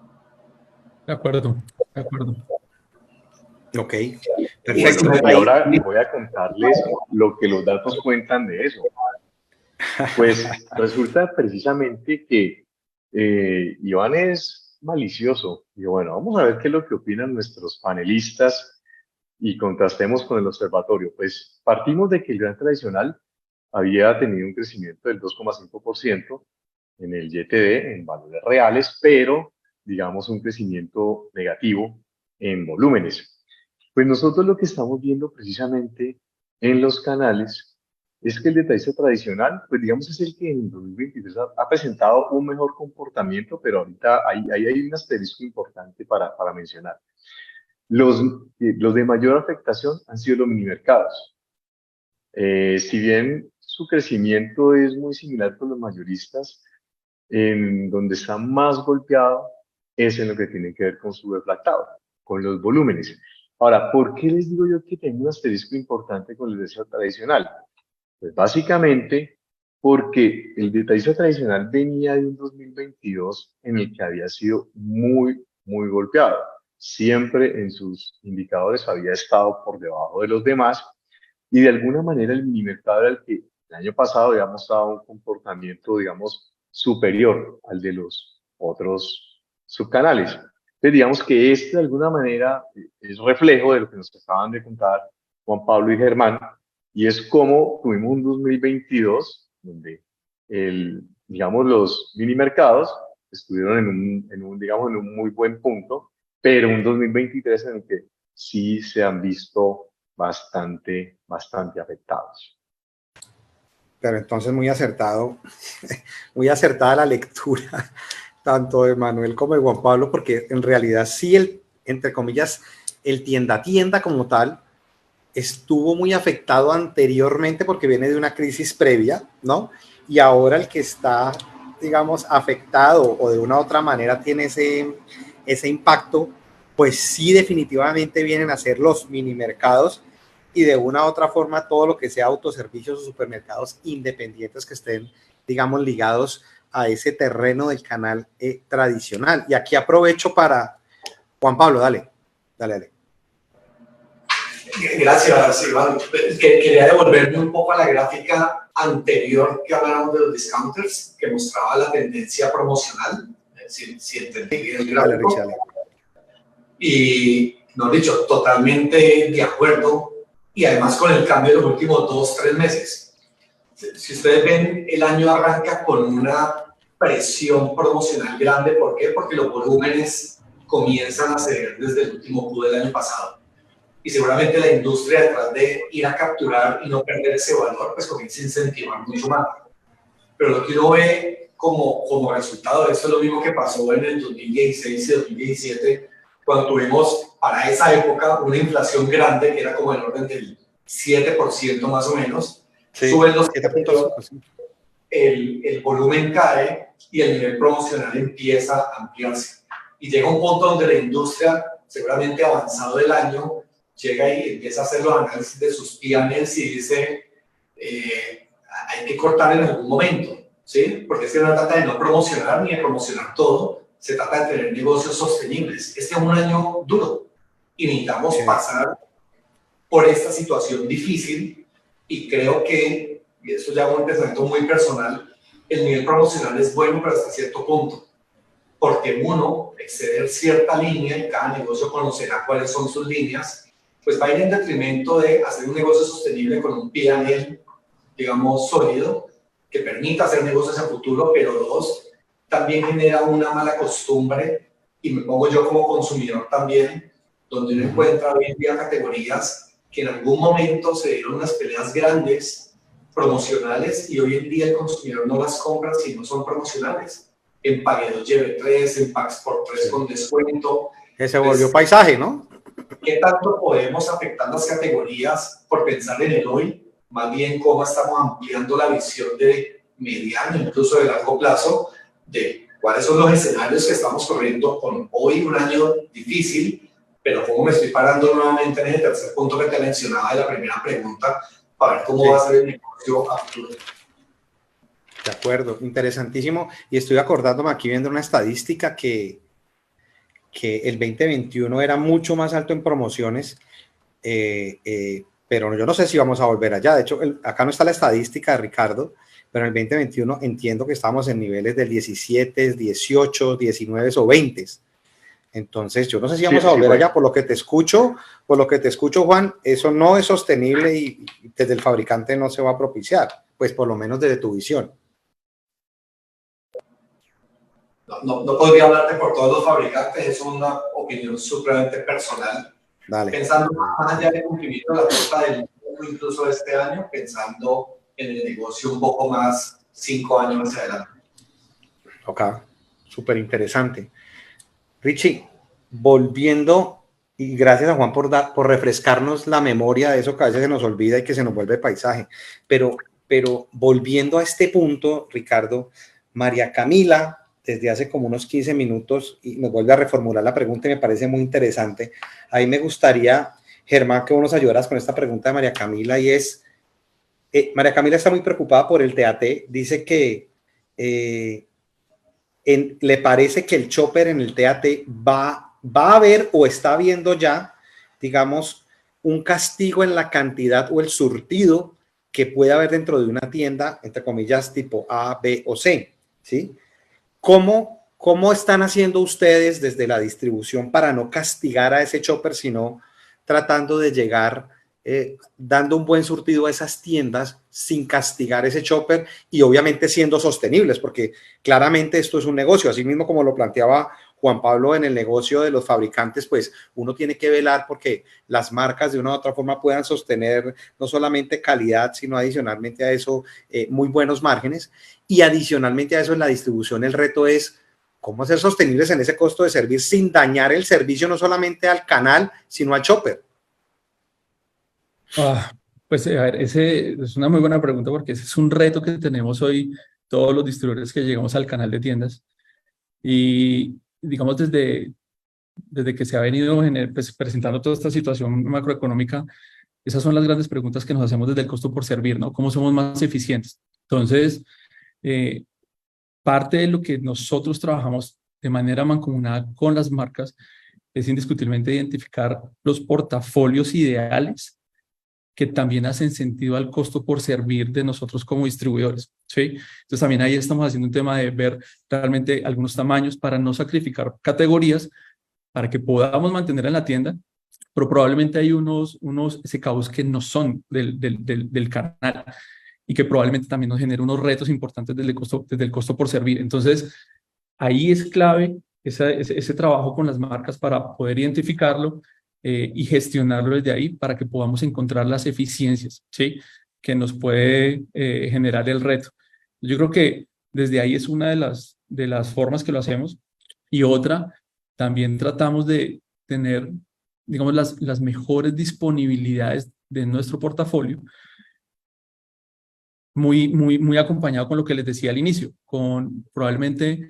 De acuerdo, de acuerdo. Ok, perfecto. Bueno, y ahora voy a contarles lo que los datos cuentan de eso. Pues resulta precisamente que Iván es malicioso. Y bueno, vamos a ver qué es lo que opinan nuestros panelistas y contrastemos con el observatorio. Pues partimos de que el gran tradicional había tenido un crecimiento del 2,5% en el YTD, en valores reales, pero digamos un crecimiento negativo en volúmenes. Pues nosotros lo que estamos viendo precisamente en los canales es que el detallista tradicional, pues digamos es el que en 2023 ha presentado un mejor comportamiento, pero ahorita hay un asterisco importante para mencionar. Los de mayor afectación han sido los minimercados. Si bien su crecimiento es muy similar con los mayoristas, en donde está más golpeado es en lo que tiene que ver con su deflactado, con los volúmenes. Ahora, ¿por qué les digo yo que tengo un asterisco importante con el detallista tradicional? Pues básicamente porque el detallista tradicional venía de un 2022 en el que había sido muy golpeado. Siempre en sus indicadores había estado por debajo de los demás y de alguna manera el minimercado era el que el año pasado había mostrado un comportamiento, digamos, superior al de los otros subcanales. Entonces, digamos que este de alguna manera es reflejo de lo que nos acaban de contar Juan Pablo y Germán, y es como tuvimos un 2022 donde digamos, los mini mercados estuvieron digamos, en un muy buen punto, pero un 2023 en el que sí se han visto bastante afectados. Pero entonces muy acertado, muy acertada la lectura, tanto de Manuel como de Juan Pablo, porque en realidad sí, entre comillas, el tienda como tal, estuvo muy afectado anteriormente porque viene de una crisis previa, ¿no? Y ahora el que está, digamos, afectado o de una u otra manera tiene ese impacto, pues sí definitivamente vienen a ser los mini mercados y de una u otra forma todo lo que sea autoservicios o supermercados independientes que estén, digamos, ligados a ese terreno del canal tradicional. Y aquí aprovecho para... Juan Pablo, dale. Gracias, Iván. Quería devolverme un poco a la gráfica anterior que hablábamos de los discounters, que mostraba la tendencia promocional, si entendí bien el gráfico. Dale. Y, no dicho, totalmente de acuerdo, y además con el cambio de los últimos 2-3 meses. Si ustedes ven, el año arranca con una presión promocional grande. ¿Por qué? Porque los volúmenes comienzan a ceder desde el último Q del año pasado. Y seguramente la industria, detrás de ir a capturar y no perder ese valor, pues comienza a incentivar mucho más. Pero lo que uno ve como resultado de eso es lo mismo que pasó en el 2016 y 2017, cuando tuvimos para esa época una inflación grande que era como el orden del 7% más o menos. Sí, suben los 7.5%, el volumen cae y el nivel promocional empieza a ampliarse. Y llega un punto donde la industria, seguramente avanzado del año, llega y empieza a hacer los análisis de sus P&Ls y dice, hay que cortar en algún momento, ¿sí? Porque es que no se trata de no promocionar ni de promocionar todo, se trata de tener negocios sostenibles. Este es un año duro y necesitamos pasar por esta situación difícil y creo que, y esto ya es un pensamiento muy personal, el nivel promocional es bueno pero hasta cierto punto, porque uno, exceder cierta línea y cada negocio conocerá cuáles son sus líneas, pues va a ir en detrimento de hacer un negocio sostenible con un P&L, digamos, sólido, que permita hacer negocios a futuro, pero dos, también genera una mala costumbre, y me pongo yo como consumidor también, donde uno encuentra hoy en día categorías que en algún momento se dieron unas peleas grandes, promocionales, y hoy en día el consumidor no las compra si no son promocionales. En Pague 2 lleve 3, en Packs por 3 con descuento. Se volvió paisaje, ¿no? ¿Qué tanto podemos afectar las categorías por pensar en el hoy? Más bien cómo estamos ampliando la visión de mediano, incluso de largo plazo, de cuáles son los escenarios que estamos corriendo con hoy un año difícil, pero cómo me estoy parando nuevamente en ese tercer punto que te mencionaba de la primera pregunta, para ver cómo va a ser el negocio a futuro. De acuerdo, interesantísimo. Y estoy acordándome aquí viendo una estadística que el 2021 era mucho más alto en promociones, pero yo no sé si vamos a volver allá. De hecho, acá no está la estadística de Ricardo, pero en el 2021 entiendo que estamos en niveles del 17, 18, 19 o 20. Entonces, yo no sé si vamos a volver allá. Por lo que te escucho, Juan, eso no es sostenible y desde el fabricante no se va a propiciar, pues por lo menos desde tu visión. No podría hablarte por todos los fabricantes, es una opinión supremamente personal. Dale. Pensando más allá del cumplimiento de la cuota del incluso este año, pensando en el negocio un poco más 5 años hacia adelante. Ok, súper interesante. Richie, volviendo, y gracias a Juan por refrescarnos la memoria de eso que a veces se nos olvida y que se nos vuelve paisaje, pero volviendo a este punto, Ricardo, María Camila, desde hace como unos 15 minutos, y nos vuelve a reformular la pregunta y me parece muy interesante. Ahí me gustaría, Germán, que vos nos ayudaras con esta pregunta de María Camila, y es, María Camila está muy preocupada por el TAT, dice que le parece que el chopper en el TAT va a haber o está viendo ya, digamos, un castigo en la cantidad o el surtido que puede haber dentro de una tienda, entre comillas, tipo A, B o C, ¿sí? ¿Cómo están haciendo ustedes desde la distribución para no castigar a ese chopper, sino tratando de llegar, dando un buen surtido a esas tiendas sin castigar ese chopper y obviamente siendo sostenibles? Porque claramente esto es un negocio, así mismo como lo planteaba Juan Pablo en el negocio de los fabricantes, pues uno tiene que velar porque las marcas de una u otra forma puedan sostener no solamente calidad, sino adicionalmente a eso muy buenos márgenes. Y adicionalmente a eso en la distribución el reto es cómo ser sostenibles en ese costo de servir sin dañar el servicio no solamente al canal, sino al chopper. Pues a ver, ese es una muy buena pregunta porque ese es un reto que tenemos hoy todos los distribuidores que llegamos al canal de tiendas. Y digamos desde que se ha venido pues, presentando toda esta situación macroeconómica, esas son las grandes preguntas que nos hacemos desde el costo por servir, ¿no? ¿Cómo somos más eficientes? Entonces, parte de lo que nosotros trabajamos de manera mancomunada con las marcas es indiscutiblemente identificar los portafolios ideales que también hacen sentido al costo por servir de nosotros como distribuidores, ¿sí? Entonces también ahí estamos haciendo un tema de ver realmente algunos tamaños para no sacrificar categorías, para que podamos mantener en la tienda, pero probablemente hay unos SKUs que no son del canal y que probablemente también nos generen unos retos importantes desde el costo por servir. Entonces, ahí es clave ese trabajo con las marcas para poder identificarlo y gestionarlo desde ahí para que podamos encontrar las eficiencias, ¿sí? Que nos puede generar el reto. Yo creo que desde ahí es una de las formas que lo hacemos. Y otra, también tratamos de tener, digamos, las mejores disponibilidades de nuestro portafolio, muy acompañado con lo que les decía al inicio, con probablemente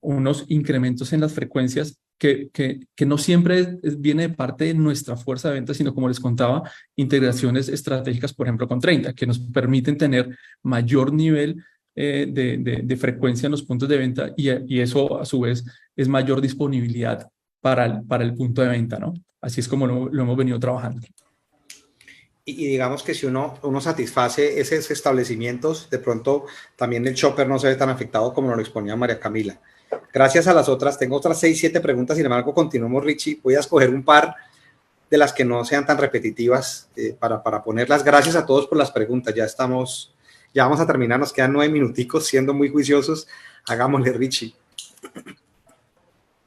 unos incrementos en las frecuencias que no siempre viene de parte de nuestra fuerza de venta, sino como les contaba, integraciones estratégicas, por ejemplo, con 30, que nos permiten tener mayor nivel de frecuencia en los puntos de venta y eso a su vez es mayor disponibilidad para el punto de venta, ¿no? Así es como lo hemos venido trabajando. Y digamos que si uno satisface esos establecimientos, de pronto también el shopper no se ve tan afectado como nos lo exponía María Camila. Gracias a las otras, tengo otras 6, 7 preguntas, sin embargo, continuamos, Richie. Voy a escoger un par de las que no sean tan repetitivas para ponerlas. Gracias a todos por las preguntas. Ya vamos a terminar, nos quedan 9 minuticos, siendo muy juiciosos. Hagámosle, Richie.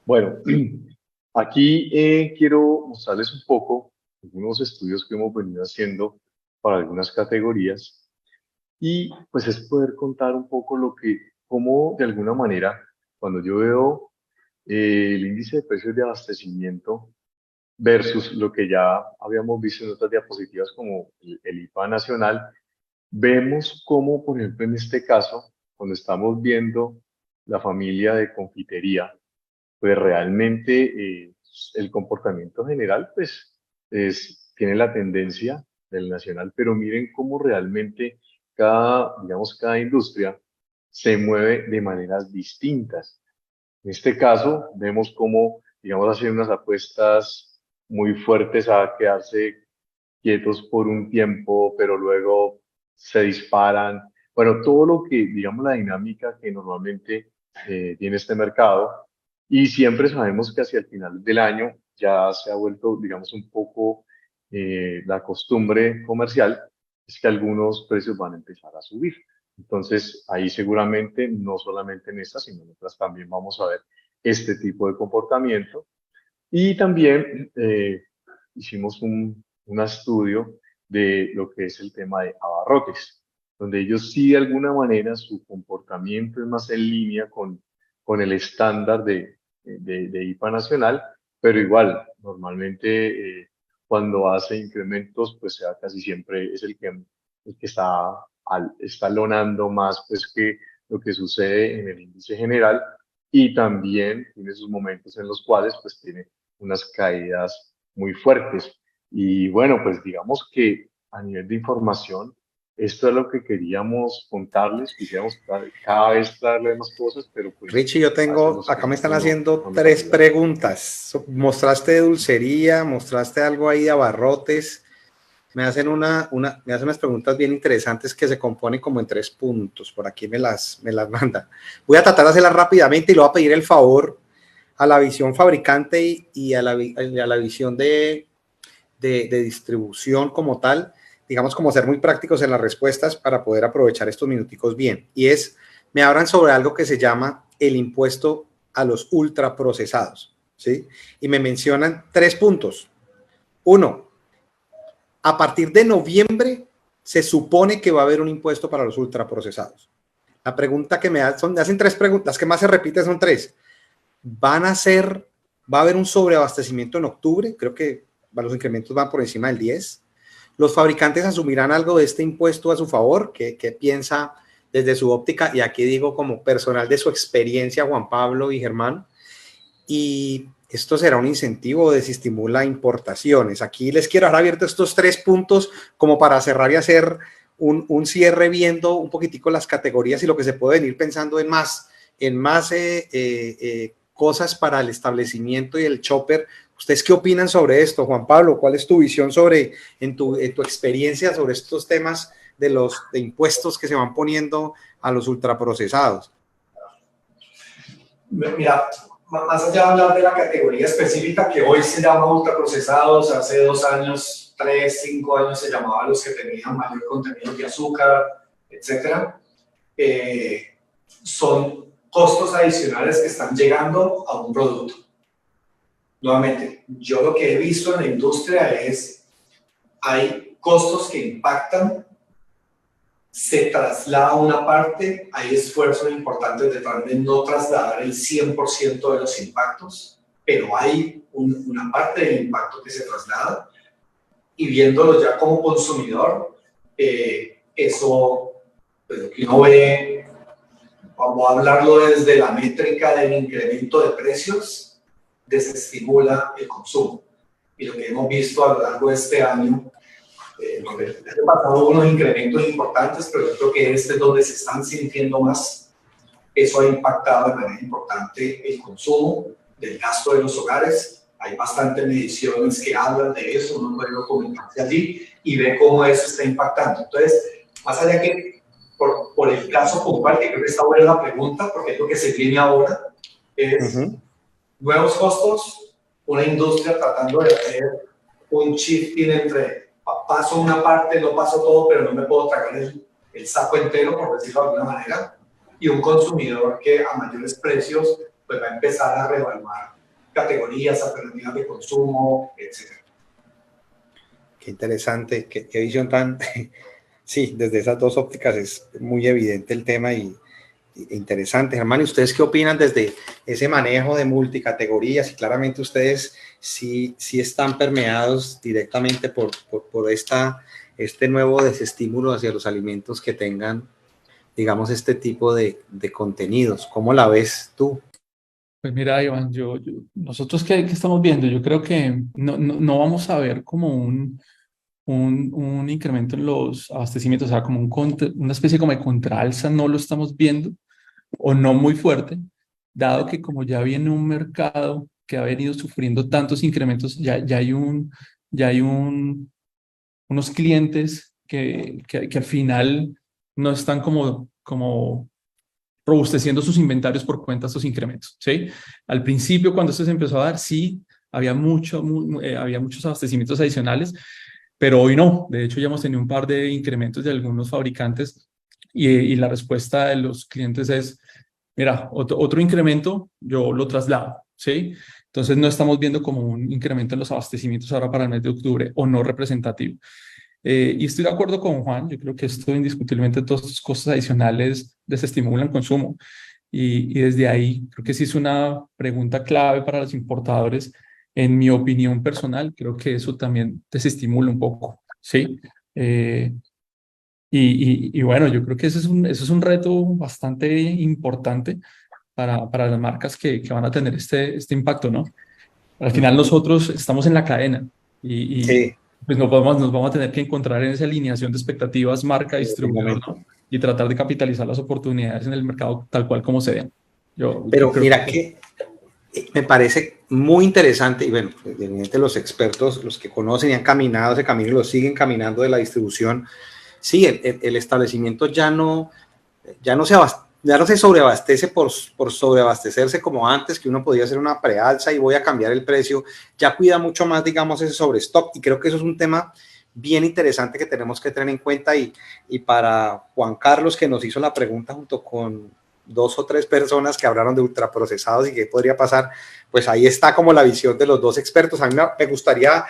Bueno, aquí quiero mostrarles un poco algunos estudios que hemos venido haciendo para algunas categorías y pues es poder contar un poco cómo de alguna manera, cuando yo veo el índice de precios de abastecimiento versus lo que ya habíamos visto en otras diapositivas como el IPA nacional, vemos cómo, por ejemplo, en este caso, cuando estamos viendo la familia de confitería, pues realmente el comportamiento general pues tiene la tendencia del nacional, pero miren cómo realmente cada industria se mueve de maneras distintas. En este caso, vemos cómo, digamos, hacen unas apuestas muy fuertes a quedarse quietos por un tiempo, pero luego se disparan. Bueno, todo lo que, digamos, la dinámica que normalmente tiene este mercado. Y siempre sabemos que hacia el final del año ya se ha vuelto, digamos, un poco la costumbre comercial, es que algunos precios van a empezar a subir. Entonces, ahí seguramente, no solamente en esta, sino en otras también vamos a ver este tipo de comportamiento. Y también hicimos un estudio de lo que es el tema de abarrotes, donde ellos sí de alguna manera su comportamiento es más en línea con el estándar de IPA nacional, pero igual, normalmente cuando hace incrementos, pues casi siempre es el que está lonando más pues, que lo que sucede en el índice general, y también tiene sus momentos en los cuales pues tiene unas caídas muy fuertes. Y bueno, pues digamos que a nivel de información, esto es lo que queríamos contarles, quisiéramos cada vez traerles más cosas, pero pues Richie, yo tengo, los acá me tiempos están no haciendo nos 3 ayudan. preguntas. Mostraste dulcería, mostraste algo ahí de abarrotes. Me hacen me hacen unas preguntas bien interesantes que se componen como en 3 puntos. Por aquí me las manda. Voy a tratar de hacerlas rápidamente y le voy a pedir el favor a la visión fabricante y a la visión de distribución como tal, digamos, como ser muy prácticos en las respuestas para poder aprovechar estos minuticos bien. Y me hablan sobre algo que se llama el impuesto a los ultraprocesados, ¿sí? Y me mencionan 3 puntos. 1, a partir de noviembre se supone que va a haber un impuesto para los ultraprocesados. La pregunta que me hacen 3 preguntas, las que más se repiten son 3. Va a haber un sobreabastecimiento en octubre, creo que los incrementos van por encima del 10. Los fabricantes asumirán algo de este impuesto a su favor. ¿Qué piensa desde su óptica? Y aquí digo como personal de su experiencia, Juan Pablo y Germán. Y esto será un incentivo o desestimula importaciones. Aquí les quiero dejar abiertos estos 3 puntos como para cerrar y hacer un cierre viendo un poquitico las categorías y lo que se puede venir pensando en más cosas para el establecimiento y el chopper. ¿Ustedes qué opinan sobre esto, Juan Pablo? ¿Cuál es tu visión en tu experiencia sobre estos temas de impuestos que se van poniendo a los ultraprocesados? Mira, más allá de hablar de la categoría específica que hoy se llama ultraprocesados, hace 2 años, 3, 5 años se llamaba los que tenían mayor contenido de azúcar, etcétera, son costos adicionales que están llegando a un producto. Nuevamente, yo lo que he visto en la industria hay costos que impactan, se traslada una parte, hay esfuerzos importantes detrás de no trasladar el 100% de los impactos, pero hay una parte del impacto que se traslada, y viéndolo ya como consumidor, eso, pues lo que uno ve, vamos a hablarlo desde la métrica del incremento de precios, desestimula el consumo. Y lo que hemos visto a lo largo de este año, el año pasado hubo unos incrementos importantes, pero yo creo que este es donde se están sintiendo más. Eso ha impactado de manera importante el consumo, del gasto de los hogares. Hay bastantes mediciones que hablan de eso, uno puede documentarse allí y ve cómo eso está impactando. Entonces, más allá que por el caso puntual, que creo que está buena la pregunta, porque es lo que se tiene ahora, es nuevos costos, una industria tratando de hacer un shifting entre paso una parte, no paso todo, pero no me puedo tragar el saco entero, por decirlo de alguna manera, y un consumidor que a mayores precios pues va a empezar a reevaluar categorías, alternativas de consumo, etc. Qué interesante, qué visión tan... Sí, desde esas 2 ópticas es muy evidente el tema y interesante. Germán, ¿y ustedes qué opinan desde ese manejo de multicategorías? Y claramente ustedes sí están permeados directamente por este nuevo desestímulo hacia los alimentos que tengan digamos, este tipo de contenidos. ¿Cómo la ves tú? Pues mira, Iván, nosotros qué estamos viendo, yo creo que no vamos a ver como un incremento en los abastecimientos, o sea, como una especie como de contraalza, no lo estamos viendo, o no muy fuerte, dado que como ya viene un mercado que ha venido sufriendo tantos incrementos, ya hay unos clientes que al final no están como robusteciendo sus inventarios por cuenta de estos incrementos, ¿sí? Al principio, cuando esto se empezó a dar, sí, había muchos abastecimientos adicionales, pero hoy no. De hecho, ya hemos tenido un par de incrementos de algunos fabricantes y la respuesta de los clientes es, mira, otro incremento, yo lo traslado, ¿sí? Entonces no estamos viendo como un incremento en los abastecimientos ahora para el mes de octubre o no representativo. Y estoy de acuerdo con Juan, yo creo que esto indiscutiblemente, todos estos costos adicionales desestimulan el consumo. Y desde ahí, creo que sí es una pregunta clave para los importadores. En mi opinión personal, creo que eso también desestimula un poco, ¿sí? Eh, y bueno, yo creo que ese es un reto bastante importante para las marcas que van a tener este impacto, ¿no? Al final nosotros estamos en la cadena y Sí, pues nos vamos a tener que encontrar en esa alineación de expectativas en algún marca-distribuidor, momento. ¿no? Y tratar de capitalizar las oportunidades en el mercado tal cual como se den. Yo Pero creo mira que que me parece muy interesante, y bueno, pues, evidentemente los expertos, los que conocen y han caminado ese camino y lo siguen caminando de la distribución, sí, el establecimiento ya no se sobreabastece por sobreabastecerse como antes, que uno podía hacer una prealza y voy a cambiar el precio, ya cuida mucho más, digamos, ese sobrestock, y creo que eso es un tema bien interesante que tenemos que tener en cuenta, y para Juan Carlos, que nos hizo la pregunta junto con 2 o 3 personas que hablaron de ultraprocesados y qué podría pasar, pues ahí está como la visión de los dos expertos. A mí me gustaría,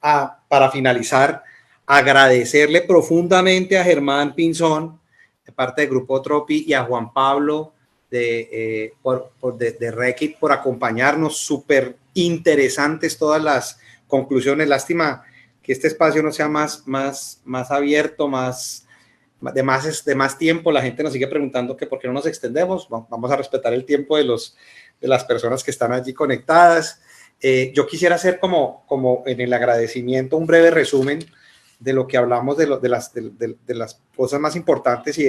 para finalizar, agradecerle profundamente a Germán Pinzón, de parte del Grupo Tropi, y a Juan Pablo de Reckitt por acompañarnos. Súper interesantes todas las conclusiones. Lástima que este espacio no sea más abierto, de más tiempo. La gente nos sigue preguntando que por qué no nos extendemos. Vamos a respetar el tiempo de las personas que están allí conectadas. Yo quisiera hacer como en el agradecimiento un breve resumen de lo que hablamos de las cosas más importantes, y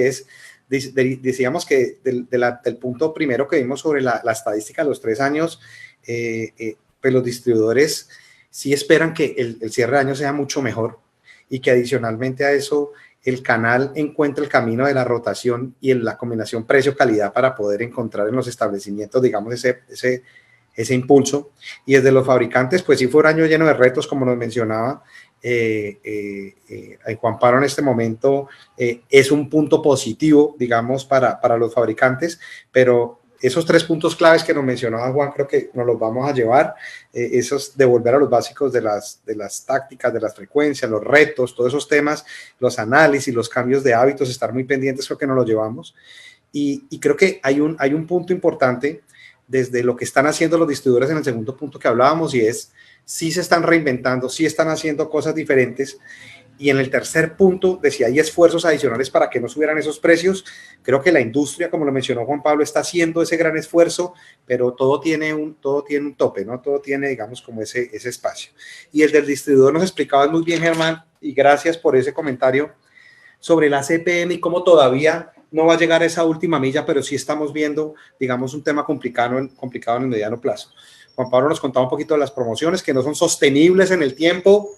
decíamos que del punto primero que vimos sobre la estadística de los 3 años, pues los distribuidores sí esperan que el cierre de año sea mucho mejor, y que adicionalmente a eso el canal encuentre el camino de la rotación y en la combinación precio-calidad para poder encontrar en los establecimientos, digamos, ese impulso. Y desde los fabricantes, pues sí fue un año lleno de retos, como nos mencionaba Juan Pablo en este momento. Es un punto positivo, digamos, para los fabricantes, pero esos 3 puntos claves que nos mencionaba Juan, creo que nos los vamos a llevar, esos de volver a los básicos de las tácticas, de las frecuencias, los retos, todos esos temas, los análisis, los cambios de hábitos, estar muy pendientes, creo que nos los llevamos. Y creo que hay un punto importante desde lo que están haciendo los distribuidores en el segundo punto que hablábamos, y es, sí se están reinventando, sí están haciendo cosas diferentes. Y en el tercer punto, de si hay esfuerzos adicionales para que no subieran esos precios, creo que la industria, como lo mencionó Juan Pablo, está haciendo ese gran esfuerzo, pero todo tiene un tope, ¿no? Todo tiene, digamos, como ese espacio. Y el del distribuidor nos explicaba muy bien, Germán, y gracias por ese comentario sobre la CPM y cómo todavía no va a llegar a esa última milla, pero sí estamos viendo, digamos, un tema complicado en el mediano plazo. Juan Pablo nos contaba un poquito de las promociones que no son sostenibles en el tiempo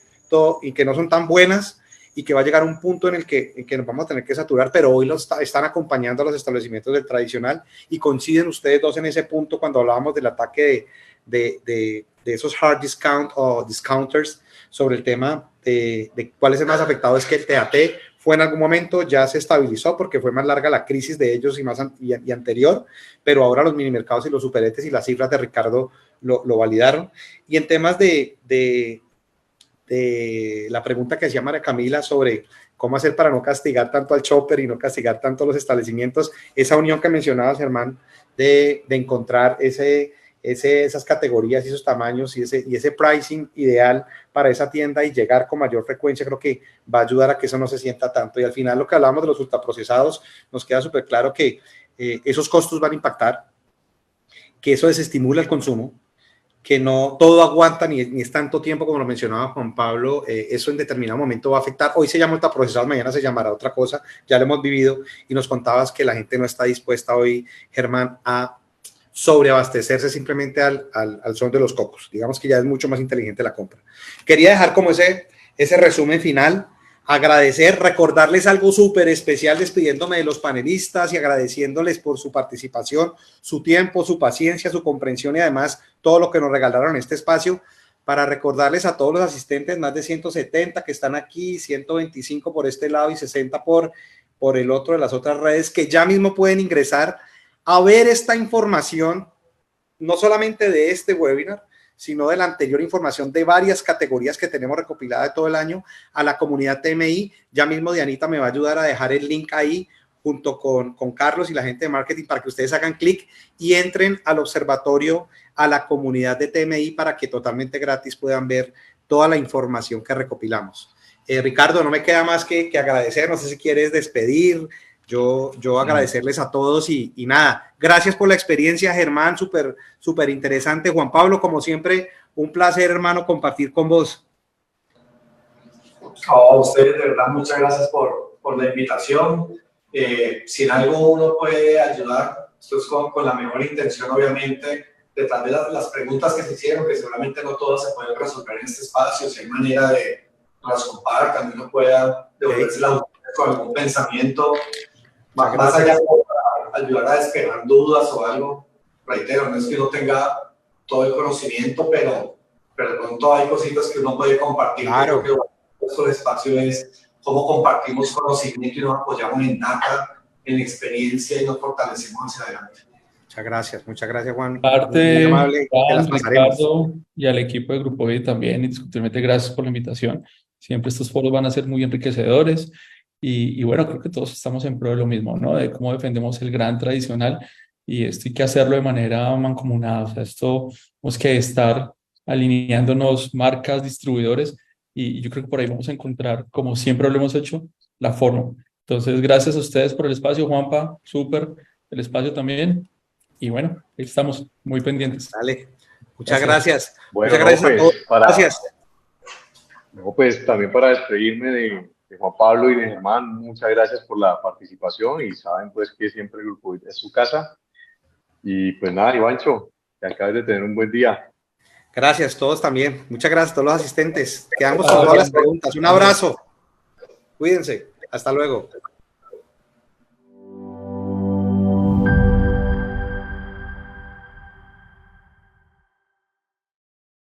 y que no son tan buenas, y que va a llegar un punto en el que nos vamos a tener que saturar, pero hoy están acompañando a los establecimientos del tradicional, y coinciden ustedes dos en ese punto cuando hablábamos del ataque de esos hard discount o discounters, sobre el tema de cuál es el más afectado. Es que el TAT fue en algún momento, ya se estabilizó porque fue más larga la crisis de ellos y anterior, pero ahora los minimercados y los superetes, y las cifras de Ricardo lo validaron. Y en temas de la pregunta que hacía María Camila sobre cómo hacer para no castigar tanto al shopper y no castigar tanto a los establecimientos, esa unión que mencionabas, Germán, de encontrar esas categorías y esos tamaños y ese pricing ideal para esa tienda y llegar con mayor frecuencia, creo que va a ayudar a que eso no se sienta tanto. Y al final lo que hablamos de los ultraprocesados, nos queda súper claro que esos costos van a impactar, que eso desestimula el consumo, que no todo aguanta ni es tanto tiempo como lo mencionaba Juan Pablo, eso en determinado momento va a afectar. Hoy se llama ultraprocesados, mañana se llamará otra cosa, ya lo hemos vivido y nos contabas que la gente no está dispuesta hoy, Germán, a sobreabastecerse simplemente al son de los cocos. Digamos que ya es mucho más inteligente la compra. Quería dejar como ese resumen final, agradecer, recordarles algo súper especial despidiéndome de los panelistas y agradeciéndoles por su participación, su tiempo, su paciencia, su comprensión y además todo lo que nos regalaron en este espacio, para recordarles a todos los asistentes, más de 170 que están aquí, 125 por este lado y 60 por el otro de las otras redes, que ya mismo pueden ingresar a ver esta información, no solamente de este webinar, sino de la anterior información de varias categorías que tenemos recopilada de todo el año a la comunidad TMI. Ya mismo Dianita me va a ayudar a dejar el link ahí junto con Carlos y la gente de marketing para que ustedes hagan clic y entren al observatorio, a la comunidad de TMI para que totalmente gratis puedan ver toda la información que recopilamos. Ricardo, no me queda más que agradecer, no sé si quieres despedir. Yo agradecerles a todos y nada, gracias por la experiencia, Germán, súper interesante. Juan Pablo, como siempre, un placer, hermano, compartir con vos. A ustedes, de verdad, muchas gracias por la invitación. Si en algo uno puede ayudar, esto es con la mejor intención, obviamente, detrás de las preguntas que se hicieron, que seguramente no todas se pueden resolver en este espacio, si hay manera de las compartan, uno pueda devolverse la con algún pensamiento. Más allá de ayudar a despejar dudas o algo, reitero, no es que uno tenga todo el conocimiento, pero de pronto hay cositas que uno puede compartir. Claro. Creo que nuestro espacio es cómo compartimos conocimiento y nos apoyamos en data, en experiencia y nos fortalecemos hacia adelante. Muchas gracias, Juan. Muy amable, Juan, Ricardo y al equipo de Grupo B también, indiscutiblemente gracias por la invitación. Siempre estos foros van a ser muy enriquecedores. Y bueno, creo que todos estamos en pro de lo mismo, ¿no? De cómo defendemos el gran tradicional y esto hay que hacerlo de manera mancomunada. O sea, esto tenemos que estar alineándonos marcas, distribuidores y yo creo que por ahí vamos a encontrar, como siempre lo hemos hecho, la forma. Entonces, gracias a ustedes por el espacio, Juanpa, súper, el espacio también. Y bueno, ahí estamos muy pendientes. Dale, muchas gracias. Bueno, muchas gracias pues, a todos. Gracias. No, pues también para despedirme de Juan Pablo y de Germán, muchas gracias por la participación y saben pues que siempre el Grupo es su casa. Y pues nada, Ivancho, que acabes de tener un buen día. Gracias, todos también. Muchas gracias a todos los asistentes. Quedamos con todas las preguntas. Un abrazo. Cuídense. Hasta luego.